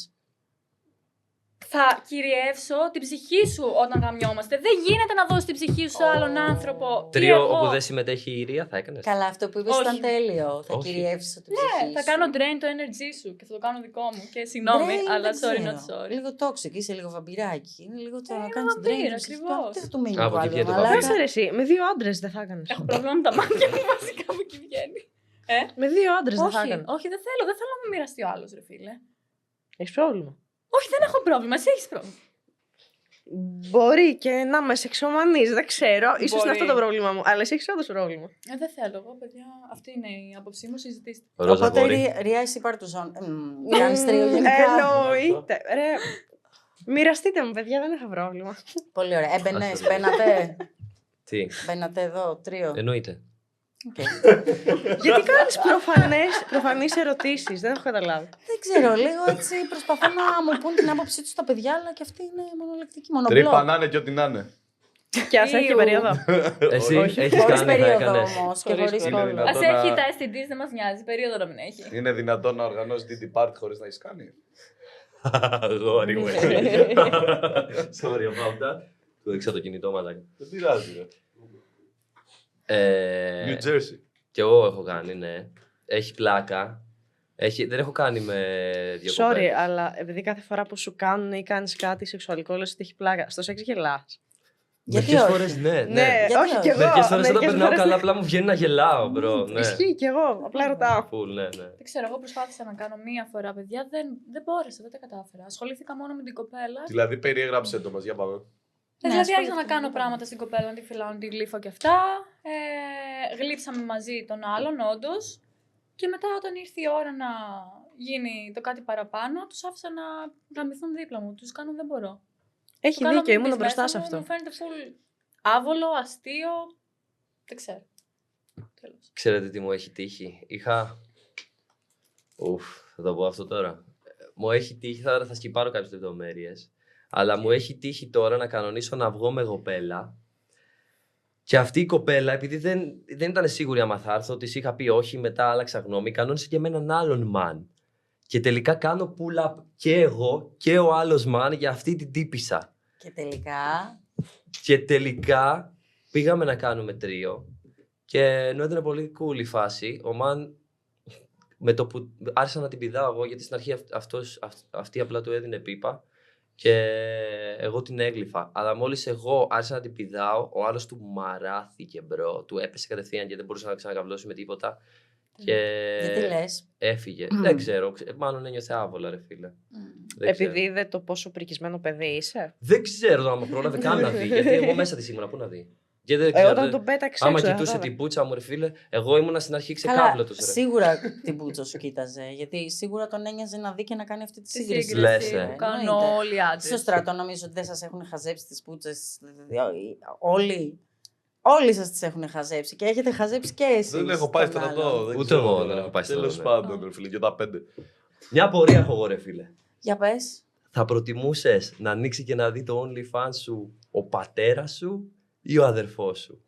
Θα κυριεύσω την ψυχή σου όταν γαμιόμαστε. Δεν γίνεται να δώσεις την ψυχή σου σε άλλον άνθρωπο. Ή Τρίο εγώ. όπου δεν συμμετέχει η Ήρια, θα έκανες. Καλά, αυτό που είπες Όχι. ήταν τέλειο. Θα Όχι. κυριεύσεις την Ναι, ψυχή θα σου. κάνω drain το energy σου και θα το κάνω δικό μου. Και συγγνώμη, Drain, αλλά δεν sorry, ξέρω. not sorry. Λίγο toxic, είσαι λίγο βαμπυράκι. Είναι λίγο το να είμαι κάνεις βαμπύρα, drain. την ψυχή σου. ακριβώς. Τι θα του μείνει Από από εκεί άλλο, βγαίνει το μαλάκα. Πες ρε εσύ, με δύο άντρε δεν θα έκανε. Έχω πρόβλημα με τα μάτια μου βασικά από εκεί βγαίνει. Με δύο άντρε δεν θα Όχι, έκανε. όχι, δεν θέλω να με μοιραστεί ο άλλος, ρε φίλε. Έχει πρόβλημα. Όχι, δεν έχω πρόβλημα, εσύ έχεις πρόβλημα. Μπορεί και να με σεξομανείς, δεν ξέρω. Ίσως είναι Μπορεί. αυτό το πρόβλημα μου. Αλλά εσύ έχεις όντως πρόβλημα. Δεν θέλω εγώ, παιδιά. Αυτή είναι η άποψή μου, συζητήστε. Ρόζα Οπότε, γόρι. Ρία, εσύ πάρ' του ζών. Κάνεις τρίο γενικά. Εννοείται. Ρε, μοιραστείτε μου, παιδιά, δεν έχω πρόβλημα. Πολύ ωραία. Έμπαινες, Ας το δούμε. Τι, μπαίνατε εδώ, τρίο. εννοείται. Οκ. Γιατί κάνεις προφανείς ερωτήσεις, δεν έχω καταλάβει. Δεν ξέρω, λίγο έτσι προσπαθώ να μου πούν την άποψή τους τα παιδιά, αλλά και αυτή είναι μονολεκτική, Τρύπα μονομπλοκ. να είναι και ό,τι να είναι. Και ας έχει και Ιου. περίοδο. Εσύ Όχι. έχεις Χωρίς κάνει, θα περίοδο έκανες. όμως και Χωρίς χωρίς περίοδο. κόλλο. Είναι Ας δυνατόν έχει να- τα STDs, δεν μας νοιάζει. Περίοδο να μην έχει. Είναι δυνατόν να οργανώσει DD party χωρίς να έχει κάνει. Γόρι μου. Sorry about that. Του έριξα το κινητό, μαλάκα. Δεν πειράζει, ρε. New Jersey. Κι εγώ έχω κάνει, ναι. Έχει πλάκα. Δεν έχω κάνει με δύο Sorry, κοπέλες. αλλά επειδή κάθε φορά που σου κάνουν ή κάνεις κάτι σεξουαλικό, λες ότι έχει πλάκα. Στο σεξ γελάς. Γιατί Μερικές όχι? φορές ναι, Ναι, Γιατί όχι όχι? κι εγώ. Μερικές φορές όταν Μερικές περνάω φορές καλά, απλά μου βγαίνει να γελάω, μπρο. Ναι. Ισχύει κι εγώ, απλά ρωτάω. Φουλ, ναι, ναι. Δεν ξέρω, εγώ προσπάθησα να κάνω μία φορά, παιδιά. Δεν μπόρεσα, δεν τα κατάφερα. Ασχολήθηκα μόνο με την κοπέλα. Δηλαδή περιέγραψε το μας, για πάμε. Ναι, Δηλαδή άρχισα να ασχολήθηκα κάνω με το πράγματα στην κοπέλα, να τη φυλάω, να τη γλύφω και αυτά. Γλύψαμε μαζί τον άλλον, όντω. Και μετά, όταν ήρθε η ώρα να γίνει το κάτι παραπάνω, τους άφησα να γαμηθούν δίπλα μου. Τους κάνω δεν μπορώ. Έχει Το κάνω δίκιο, με ήμουν τις μπροστά μέσα σε μου, αυτό. Μου φαίνεται full άβολο, αστείο. Δεν ξέρω. Τέλος. Ξέρετε τι μου έχει τύχει. Θα το πω αυτό τώρα. Μου έχει τύχει, θα σκυπάρω κάποιες λεπτομέρειες. Αλλά μου έχει τύχει τώρα να κανονίσω να βγω με κοπέλα. Και αυτή η κοπέλα, επειδή δεν ήταν σίγουρη άμα θα έρθω, της είχα πει όχι, μετά άλλαξα γνώμη, κανόνισε και με έναν άλλον man. Και τελικά κάνω pull-up και εγώ και ο άλλος man για αυτή την τύπισσα. Και τελικά, Και τελικά πήγαμε να κάνουμε τρίο. Και ενώ ήταν πολύ cool η φάση, ο man με το που άρχισα να την πηδάω εγώ, γιατί στην αρχή αυτή απλά του έδινε πίπα. Και εγώ την έγλυφα. Αλλά μόλις εγώ άρχισα να την πηδάω, ο άλλος του μαράθηκε, μπρο. Του έπεσε κατευθείαν και δεν μπορούσε να ξανακαβλώσει με τίποτα. Και Γιατί λες? έφυγε. Δεν ξέρω. Μάλλον ένιωθε άβολα, ρε φίλε. Δεν ξέρω. Επειδή είδε το πόσο πρικισμένο παιδί είσαι. Δεν ξέρω αν πρόλαβε καν να δει. Γιατί εγώ μέσα τη ήμουνα, πού να δει. Γιατί δεν ξέρω. Όταν τον πέταξε Άμα έξω, κοιτούσε θα την πουτσα μου, ρε φίλε, εγώ ήμουνα στην αρχή ξεκάβλωτος. Σίγουρα την πούτσα σου κοίταζε. Γιατί σίγουρα τον ένοιαζε να δει και να κάνει αυτή τη Τη σύγκριση. Λες, σύγκριση που ε. κάνουν Εννοείται. όλοι οι άντρες. Στο στρατό νομίζω ότι δεν σας έχουν χαζέψει τις πούτσες. Όλοι. Όλοι σας τις έχουν χαζέψει και έχετε χαζέψει και εσείς. Δεν έχω πάει τον στρατό. άλλον. δεν Ούτε ξέρω εγώ τώρα. δεν έχω πάει στρατό, Τέλος ναι. πάντων, ρε φίλε, και τα 5. Μια απορία έχω εγώ, ρε φίλε. Για πες. Θα προτιμούσες να ανοίξει και να δει το OnlyFans σου ο πατέρας σου ή ο αδερφός σου?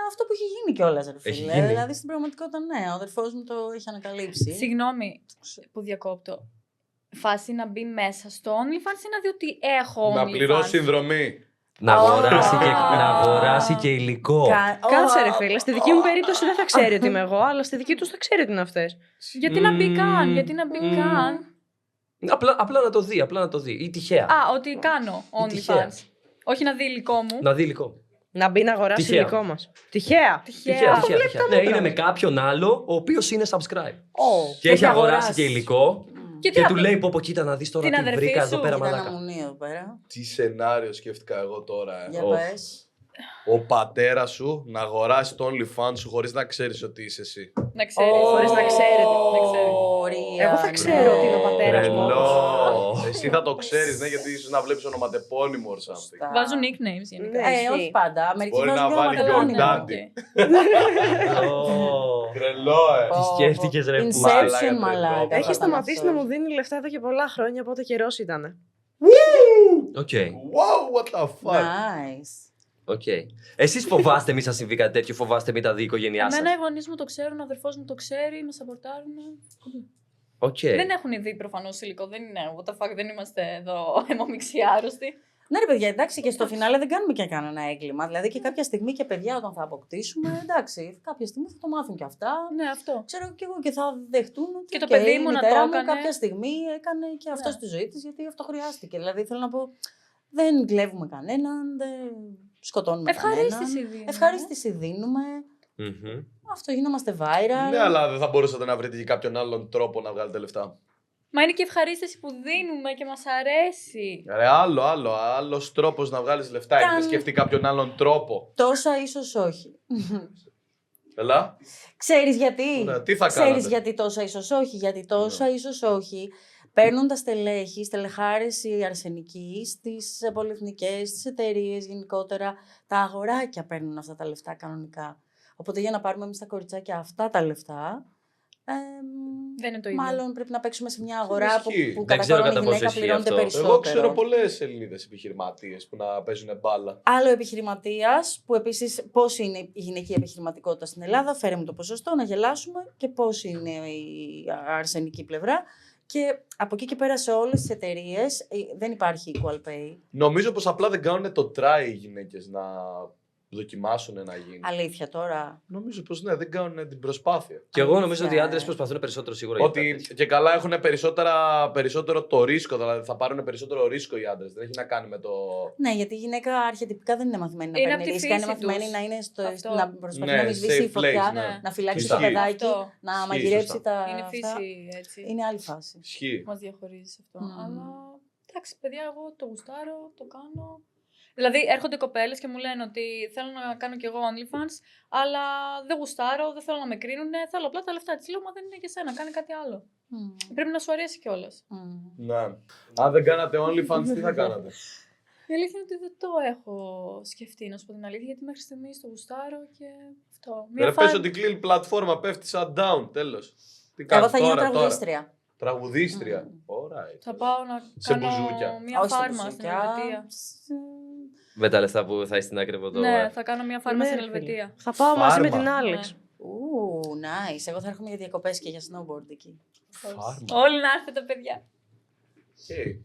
Αυτό που έχει γίνει κιόλας, ρε Έχει φίλε. γίνει. Δηλαδή στην πραγματικότητα, ναι, ο αδερφός μου το έχει ανακαλύψει. Συγγνώμη που διακόπτω. Φάση να μπει μέσα στο OnlyFans ή να δει ότι έχω OnlyFans? Να πληρώσει συνδρομή. Να αγοράσει και υλικό. Κάτσε ρε φίλε, στη δική μου περίπτωση δεν θα ξέρει ότι είμαι εγώ, αλλά στη δική του θα ξέρει ότι είναι αυτές. Γιατί να μπει καν, γιατί να μπει καν. Απλά να το δει. Ή τυχαία. Α, ότι κάνω τυχαία. OnlyFans. Όχι να δει υλικό μου. Να δει υλικό. Να μπει να αγοράσει Τυχαία. υλικό μας. Τυχαία. Τυχαία. Ναι, είναι με κάποιον άλλο ο οποίος είναι subscribe. Και έχει αγοράσει και υλικό. Και τι Και να του πει? λέει: Πω, κοίτα να δεις τώρα Την τι αδερφή βρήκα εδώ σου. πέρα, Ήταν μαλάκα. αμμονή εδώ πέρα. Τι σενάριο σκέφτηκα εγώ τώρα. Για Οχ. πες. Ο πατέρας σου να αγοράσει το OnlyFans σου χωρίς να ξέρεις ότι είσαι εσύ. Να ξέρει. Χωρίς να ξέρετε. Να ξέρει. Ωραία, Εγώ θα ξέρω ότι είναι ο πατέρας μου. Τρελό. Εσύ θα το ξέρεις, ναι, γιατί ίσως να βλέπεις ονοματεπώνυμο or something. Βάζουν nicknames γενικά. Ναι. Όχι πάντα. Μερικοί Μπορεί να βάζουν και βάλει και ο ονοματεπώνυμα. Daddy. Ω, Τρελό, Τι σκέφτηκες, ρε, που μαλάκα, Inception, τρελό. μαλάκα. Έχει θα Έχει ήταν σταματήσει αυτό. να μου δίνει λεφτά εδώ και πολλά χρόνια, οπότε καιρός ήταν. Οκ. Wow, what the fuck. Nice. Οκ. Εσείς φοβάστε μη σας συμβεί κάτι τέτοιο, φοβάστε μη τα δει η οικογένειά σας? Εμένα οι γονείς μου το ξέρουν, ο αδερφός μου το ξέρει, με σαπορτάρουν. Οκ. Δεν έχουν δει προφανώς υλικό, δεν είναι. What the fuck, δεν είμαστε εδώ αιμομιξοί άρρωστοι. Ναι, ρε παιδιά, εντάξει, και στο φινάλε δεν κάνουμε και κανένα έγκλημα. Δηλαδή και κάποια στιγμή και παιδιά όταν θα αποκτήσουμε, εντάξει, κάποια στιγμή θα το μάθουν και αυτά. Ναι, αυτό. Ξέρω και εγώ και θα δεχτούν ότι Και το «οκ, παιδί η μου να μητέρα το μου έκανε». κάποια στιγμή έκανε και αυτό Ναι. στη ζωή της γιατί αυτό χρειάστηκε. Δηλαδή θέλω να πω, δεν κλέβουμε κανέναν, δεν σκοτώνουμε Ευχαρίστηση κανέναν. δίνουμε. Ευχαρίστηση δίνουμε. Μμμ. Αυτό γίνομαστε viral. Ναι, αλλά δεν θα μπορούσατε να βρείτε και κάποιον άλλον τρόπο να βγάλετε λεφτά. Μα είναι και ευχαρίστηση που δίνουμε και μας αρέσει. Ρε, άλλος τρόπος να βγάλεις λεφτά. Καν- Έχετε σκεφτεί κάποιον άλλον τρόπο. Τόσα ίσως όχι. Έλα. Ξέρεις γιατί. Ωραία, τι θα Ξέρεις κάνατε? γιατί τόσα ίσως όχι. Γιατί τόσα ίσως όχι. Παίρνουν τα στελέχη, στελεχάρες οι αρσενικοί στις πολυεθνικές, στις εταιρείες γενικότερα. Τα αγοράκια παίρνουν αυτά τα λεφτά κανονικά. Οπότε για να πάρουμε εμείς τα κοριτσάκια αυτά τα λεφτά, Δεν είναι το ίδιο. μάλλον πρέπει να παίξουμε σε μια αγορά που, Ισχύει. που Δεν κατά ξέρω κανόνα η κατά πόσο γυναίκα ισχύει πληρώνεται αυτό. περισσότερο. Εγώ ξέρω πολλές Ελληνίδες επιχειρηματίες που να παίζουν μπάλα. Άλλο επιχειρηματίας, που επίσης πώς είναι η γυναική επιχειρηματικότητα στην Ελλάδα, φέρε μου το ποσοστό, να γελάσουμε και πώς είναι η αρσενική πλευρά. Και από εκεί και πέρα σε όλες τις εταιρείες δεν υπάρχει equal pay. Νομίζω πως απλά δεν κάνουν το try οι γυναίκες να δοκιμάσουν να γίνει. Αλήθεια τώρα. Νομίζω πως ναι, δεν κάνουν την προσπάθεια. Και εγώ νομίζω Αλήθεια, ότι οι άντρες ε. προσπαθούν περισσότερο σίγουρα για κάτι Ότι τέτοιο. και καλά έχουν περισσότερο το ρίσκο, δηλαδή θα πάρουν περισσότερο ρίσκο οι άντρες. Δεν έχει να κάνει με το. Ναι, γιατί η γυναίκα αρχιετυπικά δεν είναι μαθημένη να Είναι παίρνει απ' τη ρίσκα. Είναι φύση μαθημένη τους. να, είναι Αυτό. να προσπαθεί Ναι, να μην σβήσει η safe φωτιά, place, ναι. να φυλάξει Ισχύει. το παιδάκι, Αυτό. να Ισχύει, μαγειρέψει σωστά. τα. Είναι αυτά. φύση έτσι. Είναι άλλη φάση. Ισχύει. Μας διαχωρίζει σε αυτό. Μμμ. Αλλά εντάξει, παιδιά, εγώ το γουστάρω, το κάνω. Δηλαδή, έρχονται κοπέλες και μου λένε ότι θέλω να κάνω κι εγώ OnlyFans, αλλά δεν γουστάρω, δεν θέλω να με κρίνουν, θέλω απλά τα λεφτά. Τη λέω, μα δεν είναι για σένα, κάνει κάτι άλλο. Πρέπει να σου αρέσει κιόλας. Ναι. Αν δεν κάνατε OnlyFans, τι θα κάνατε? Η αλήθεια είναι ότι δεν το έχω σκεφτεί, να σου πω την αλήθεια, γιατί μέχρι στιγμής το γουστάρω και αυτό. Ρε πες ότι κλείνει πλατφόρμα, πέφτει σαν down, τέλος. Τι Εγώ κάνεις θα γίνω τώρα? τραγουδίστρια. Τραγουδίστρια. Μμμ. Alright. θα πάω να Σε κάνω μπουζούκια. μια Όχι στα φάρμα στην μπουζούκια. Ελβετία. Με τα λεφτά που θα έχει στην άκρη από το. Ναι, θα κάνω μια φάρμα Ναι, στην ρε φίλε. Ελβετία. Θα πάω μαζί με Φάρμα. την Άλεξ. Ου, nice. Εγώ θα έρχομαι για διακοπές και για snowboard εκεί. Φάρμα. Όλοι να έρθετε, παιδιά. Okay.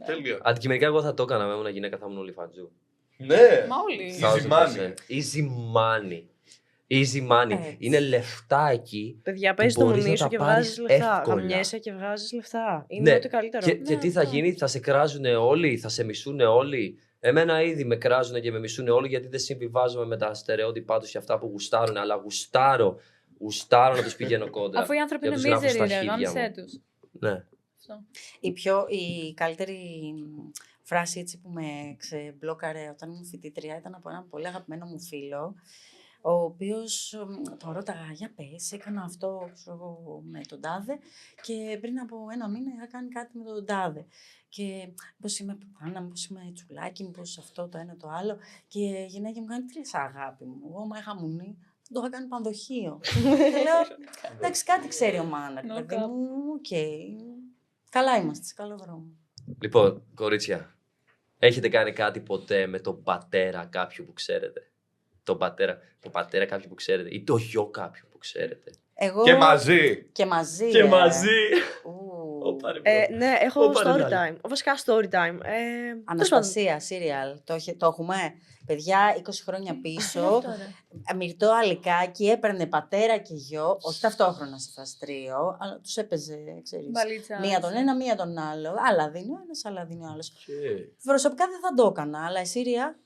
Τέλεια. Αντικειμενικά εγώ θα το έκανα με ήμουν γυναίκα, θα ήμουν όλοι φαντζού. Ναι. Μα όλοι. Easy money. Easy money. Easy money. Έτσι. Είναι λεφτά εκεί. Παιδιά, που παίζει το μπορείς μουνί να σου τα και πάρεις βγάζει λεφτά. εύκολα. Γαμιέσαι και βγάζει λεφτά. Είναι Ναι, ό,τι καλύτερο. Και τι θα γίνει, θα σε κράζουν όλοι, θα σε μισούν όλοι. Εμένα ήδη με κράζουν και με μισούν όλοι γιατί δεν συμβιβάζομαι με τα στερεότυπά του και αυτά που γουστάρουν. Αλλά γουστάρω να του πηγαίνω κόντρα. Αφού οι άνθρωποι Και είναι τους γράφω στα μίζεροι, ρε, χέρια γάμισέ μου. τους. Ναι. Αυτό. Η καλύτερη φράση έτσι που με ξεμπλόκαρε όταν ήμουν φοιτήτρια ήταν από έναν πολύ αγαπημένο μου φίλο, ο οποίος τον ρώταγα, για πες, έκανα αυτό ξέρω εγώ, με τον τάδε και πριν από ένα μήνα είχα κάνει κάτι με τον τάδε. Και πώς είμαι πουτάνα, πώς είμαι τσουλάκι, πώς αυτό το ένα το άλλο. Και η γυναίκα μου κάνει, τι λες αγάπη μου, εγώ μα είχα μουνί, θα το είχα κάνει πανδοχείο. Και λέω, εντάξει, κάτι ξέρει ο Μάναρ, παιδί μου, οκ. Καλά είμαστε, σε καλό δρόμο. Λοιπόν, κορίτσια, έχετε κάνει κάτι ποτέ με τον πατέρα κάποιου που ξέρετε? Το πατέρα κάποιου που ξέρετε ή το γιο κάποιου που ξέρετε? Εγώ... Και μαζί. Και μαζί. Και μαζί. Ου. Ναι, έχω story time. Βασικά story time. Αναστασία, σύριαλ. Το έχουμε. Παιδιά, 20 χρόνια πίσω. Μυρτό Αλικάκι έπαιρνε πατέρα και γιο, όχι ταυτόχρονα σε φαστρίο, αλλά τους έπαιζε, ξέρεις. Μπαλίτσα. Μία τον ένα, μία τον άλλο. Άλλα δίνει ο ένας, άλλα δίνει ο άλλος. Προσωπικά δεν θα το έκανα, αλλά εσύ, Ρία.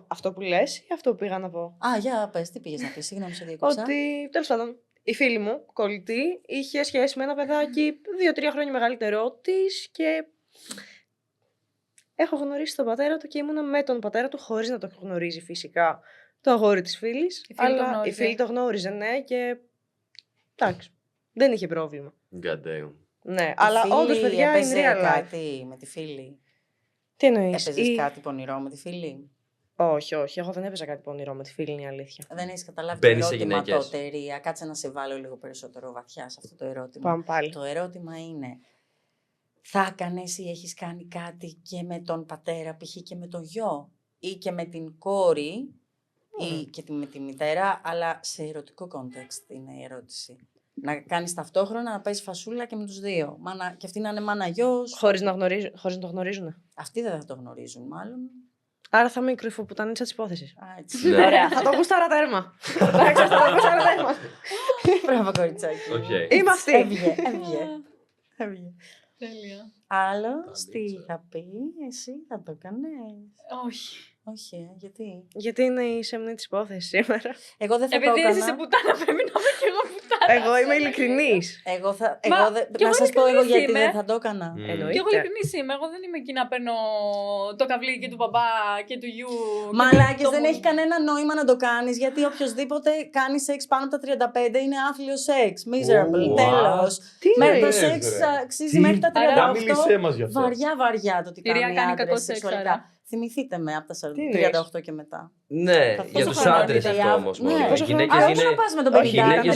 Αυτό που λες ή αυτό που πήγα να πω? Α, για πες, τι πήγες να πεις, συγγνώμη, σε διακόψα. Ότι, τέλος πάντων, η φίλη μου, κολλητή, είχε σχέση με ένα παιδάκι 2-3 χρόνια μεγαλύτερό της και έχω γνωρίσει τον πατέρα του και ήμουνα με τον πατέρα του χωρίς να το γνωρίζει φυσικά το αγόρι της φίλης. Αλλά η φίλη το γνώριζε, ναι, και εντάξει, δεν είχε πρόβλημα. God damn. Ναι, αλλά όντως, παιδιά, είναι real life. κάτι με τη φίλη. Τι εννοείς? Έπαιζες κάτι πονηρό με τη φίλη. Όχι, εγώ δεν έπαιζα κάτι πονηρό με τη φίλη, είναι η αλήθεια. Δεν έχεις καταλάβει Μπαίνεις το σε ερώτημα γυναίκες. τότε, Ρία. Κάτσε να σε βάλω λίγο περισσότερο βαθιά σε αυτό το ερώτημα. Πάμε πάλι. Το ερώτημα είναι, θα έκανες ή έχεις κάνει κάτι και με τον πατέρα, π.χ. και με το γιο ή και με την κόρη ή και με τη μητέρα, αλλά σε ερωτικό context είναι η ερώτηση. Να κάνεις ταυτόχρονα, να παίζεις φασούλα και με τους δύο. Και αυτή να είναι μάνα γιος. Χωρίς να το γνωρίζουν. Αυτοί δεν θα το γνωρίζουν μάλλον. Άρα θα είμαι η κρυφοπουτανίτσα της υπόθεσης. Α, έτσι. Ναι. Ωραία, θα το γουστάρα τέρμα. Εντάξει, θα το γουστάρα τέρμα. Μπράβο, κοριτσάκι. Οκ. Είμαι αυτή. Έβγε. Τέλεια. Άλλο, τι θα πει, εσύ θα το κάνεις? Όχι. Όχι, γιατί? Γιατί είναι η σεμνή της υπόθεσης σήμερα. Εγώ δεν θα το Επειδή έκανα. εσύ είσαι πουτάνα, πρέπει να είμαι και εγώ πουτάνα. Εγώ είμαι ειλικρινής. Εγώ θα. Μα, κι Να εγώ σας πω εγώ ειλικρινής γιατί είμαι. δεν θα το έκανα. Μμμ. Και εγώ Εννοείται. ειλικρινής είμαι. Εγώ δεν είμαι εκεί να παίρνω το καβλί και του μπαμπά και του γιου. Μαλάκες, το δεν μου. έχει κανένα νόημα να το κάνεις, γιατί οποιοδήποτε κάνει σεξ πάνω από τα 35 είναι άθλιο σεξ. Miserable, What? τέλος. Τι Το λες, σεξ ρε? αξίζει μέχρι τα Άρα, 38. μίλησέ μας γι' αυτό. Βαριά το τι Η Ρία κάνουν οι κάνει άντρες κακό σεξ, σεξουαλικά. άρα. Θυμηθείτε με από τα Τι εννοείς? 38 και μετά. Ναι, Πόσο για τους χρόνο άντρες είναι, αυτό όμως ναι. μόνο. Οι Πόσο γυναίκες Αλλά όχι να είναι... πας με τον Όχι, οι 50. γυναίκες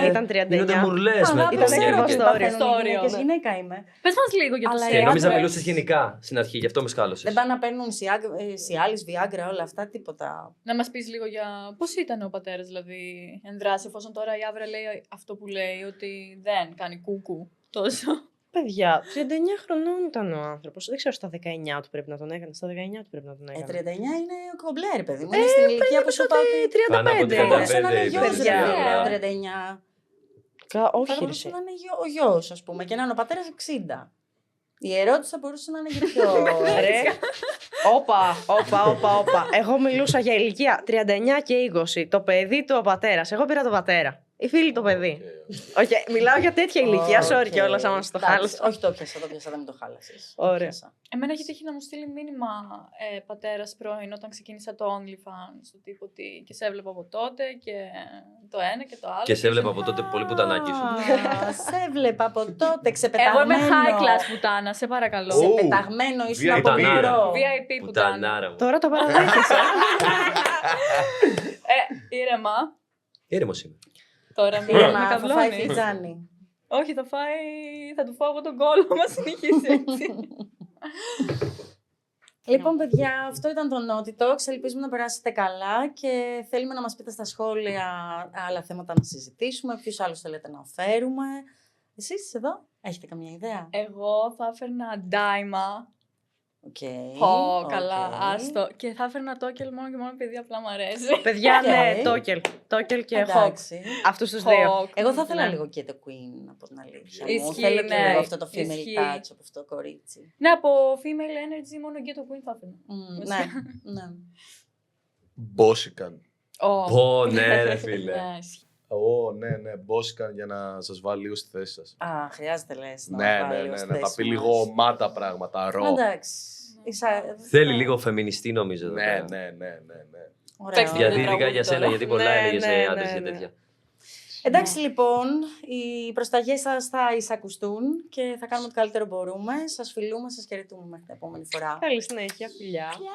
ήταν 39. γίνονται μουρλές με Αγάπη, Ήταν ξέρω ακριβώς ότι το παθαίνουν όριο. οι γυναίκες, Στο όριο. γυναίκα είμαι. Πες μας λίγο για το Αλλά σεξ. οι Νόμιζα άντρες- μιλούσες γενικά στην αρχή, γι' αυτό με σκάλωσες. Δεν πάνε να παίρνουν Cialis, Viagra, όλα αυτά, τίποτα. Να μας πεις λίγο για πώς ήταν ο πατέρας, δηλαδή, εν δράση, εφόσον τώρα η Άβρα λέει αυτό που λέει, ότι δεν κάνει κούκου τόσο. Παιδιά, 39 χρονών ήταν ο άνθρωπος. Δεν ξέρω στα 19 του πρέπει να τον έκανε. Στα 19 του πρέπει να τον έκανε. 39 είναι ο κομπλέρ, παιδί μου. Είναι στην ηλικία που σου είπα ότι. 35 Πάνω από είναι. 35 Θα να είναι γιος, παιδιά. ρε φίλε, Παιδιά. 39. Όχι, Θα ρε. μπορούσε να είναι ο γιος, ας πούμε, και να είναι ο πατέρας 60. Η ερώτηση θα μπορούσε να είναι για πιο. Ρε. Όπα. Εγώ μιλούσα για ηλικία 39 και 20. Το παιδί του ο πατέρας. Εγώ πήρα τον πατέρα. Η φίλη το παιδί. Όχι, μιλάω για τέτοια ηλικία. Sorry Οκ. κιόλας άμα σου το Εντάξει, χάλασα. Όχι, το πιάσα, δεν με το χάλασες. Ωραία. Το πιάσα. Εμένα έχει τύχει να μου στείλει μήνυμα πατέρας πρώην όταν ξεκίνησα το OnlyFans, του τύπου ότι και σε έβλεπα από τότε και το ένα και το άλλο. Και σε έβλεπα από τότε πολύ πουτανάκι σου. Α, σε έβλεπα από τότε, Εγώ ξεπεταγμένο. είμαι high class πουτάνα, σε παρακαλώ. Ου. Ξεπεταγμένο, ήσουν VIP. από Πουτανάρα. μικρό. VIP πουτάνα. Πουτανάρα μου. Τώρα το παραδέχεσαι. Ήρεμα. Ήρεμος είμαι. Τώρα με Ήρεμα, θα φάει καβλώνεις. φλιτζάνι. Όχι, θα του φάω εγώ τον κόλλο, μα συνεχίσει έτσι. Λοιπόν, παιδιά, αυτό ήταν το Naughty Talks. Ελπίζουμε να περάσετε καλά και θέλουμε να μας πείτε στα σχόλια άλλα θέματα να συζητήσουμε, ποιους άλλους θέλετε να φέρουμε. Εσείς εδώ έχετε καμία ιδέα? Εγώ θα έφερνα ντάιμα. Πω, καλά, άστο. Και θα έφερνα τόκελ μόνο και μόνο επειδή απλά μου αρέσει. Παιδιά, ναι, Οκ. Τόκελ. Τόκελ και Hawk. Εντάξει. Αυτούς τους δύο. Hawk, Εγώ θα ήθελα Ναι. λίγο και το Queen, από την αλήθεια. Ισχύει, Μου θέλω και ναι, λίγο αυτό το female ισχύει. touch από αυτό το κορίτσι. Ναι, από female energy μόνο και το Queen θα έφερνα. Ναι, ναι. Μπόσικαν. Πω, ναι, ρε φίλε. Ναι, ισχύει. Ναι, Μπόσικαν για να σας βάλει λίγο στη θέση σας. Α, χρειάζεται λες να Ναι, μας βάλει ναι, λίγο ναι, στη να τα θέση πει μας. λίγο μάτα πράγματα, ρο. Εντάξει. Θέλει λίγο φεμινιστή νομίζω εδώ Ναι, πέρα. ναι. Ωραία. Παίξτε Γιατί τραγούδι ειδικά για σένα, τώρα. γιατί πολλά Ναι, έλεγες ναι, άντρες ναι, και ναι. τέτοια. Εντάξει λοιπόν, οι προσταγές σας θα εισακουστούν και θα κάνουμε ό,τι καλύτερο μπορούμε. Σας φιλούμε, σας χαιρετούμε μέχρι την επόμενη φορά. Καλή συνέχεια, φιλιά. Γεια!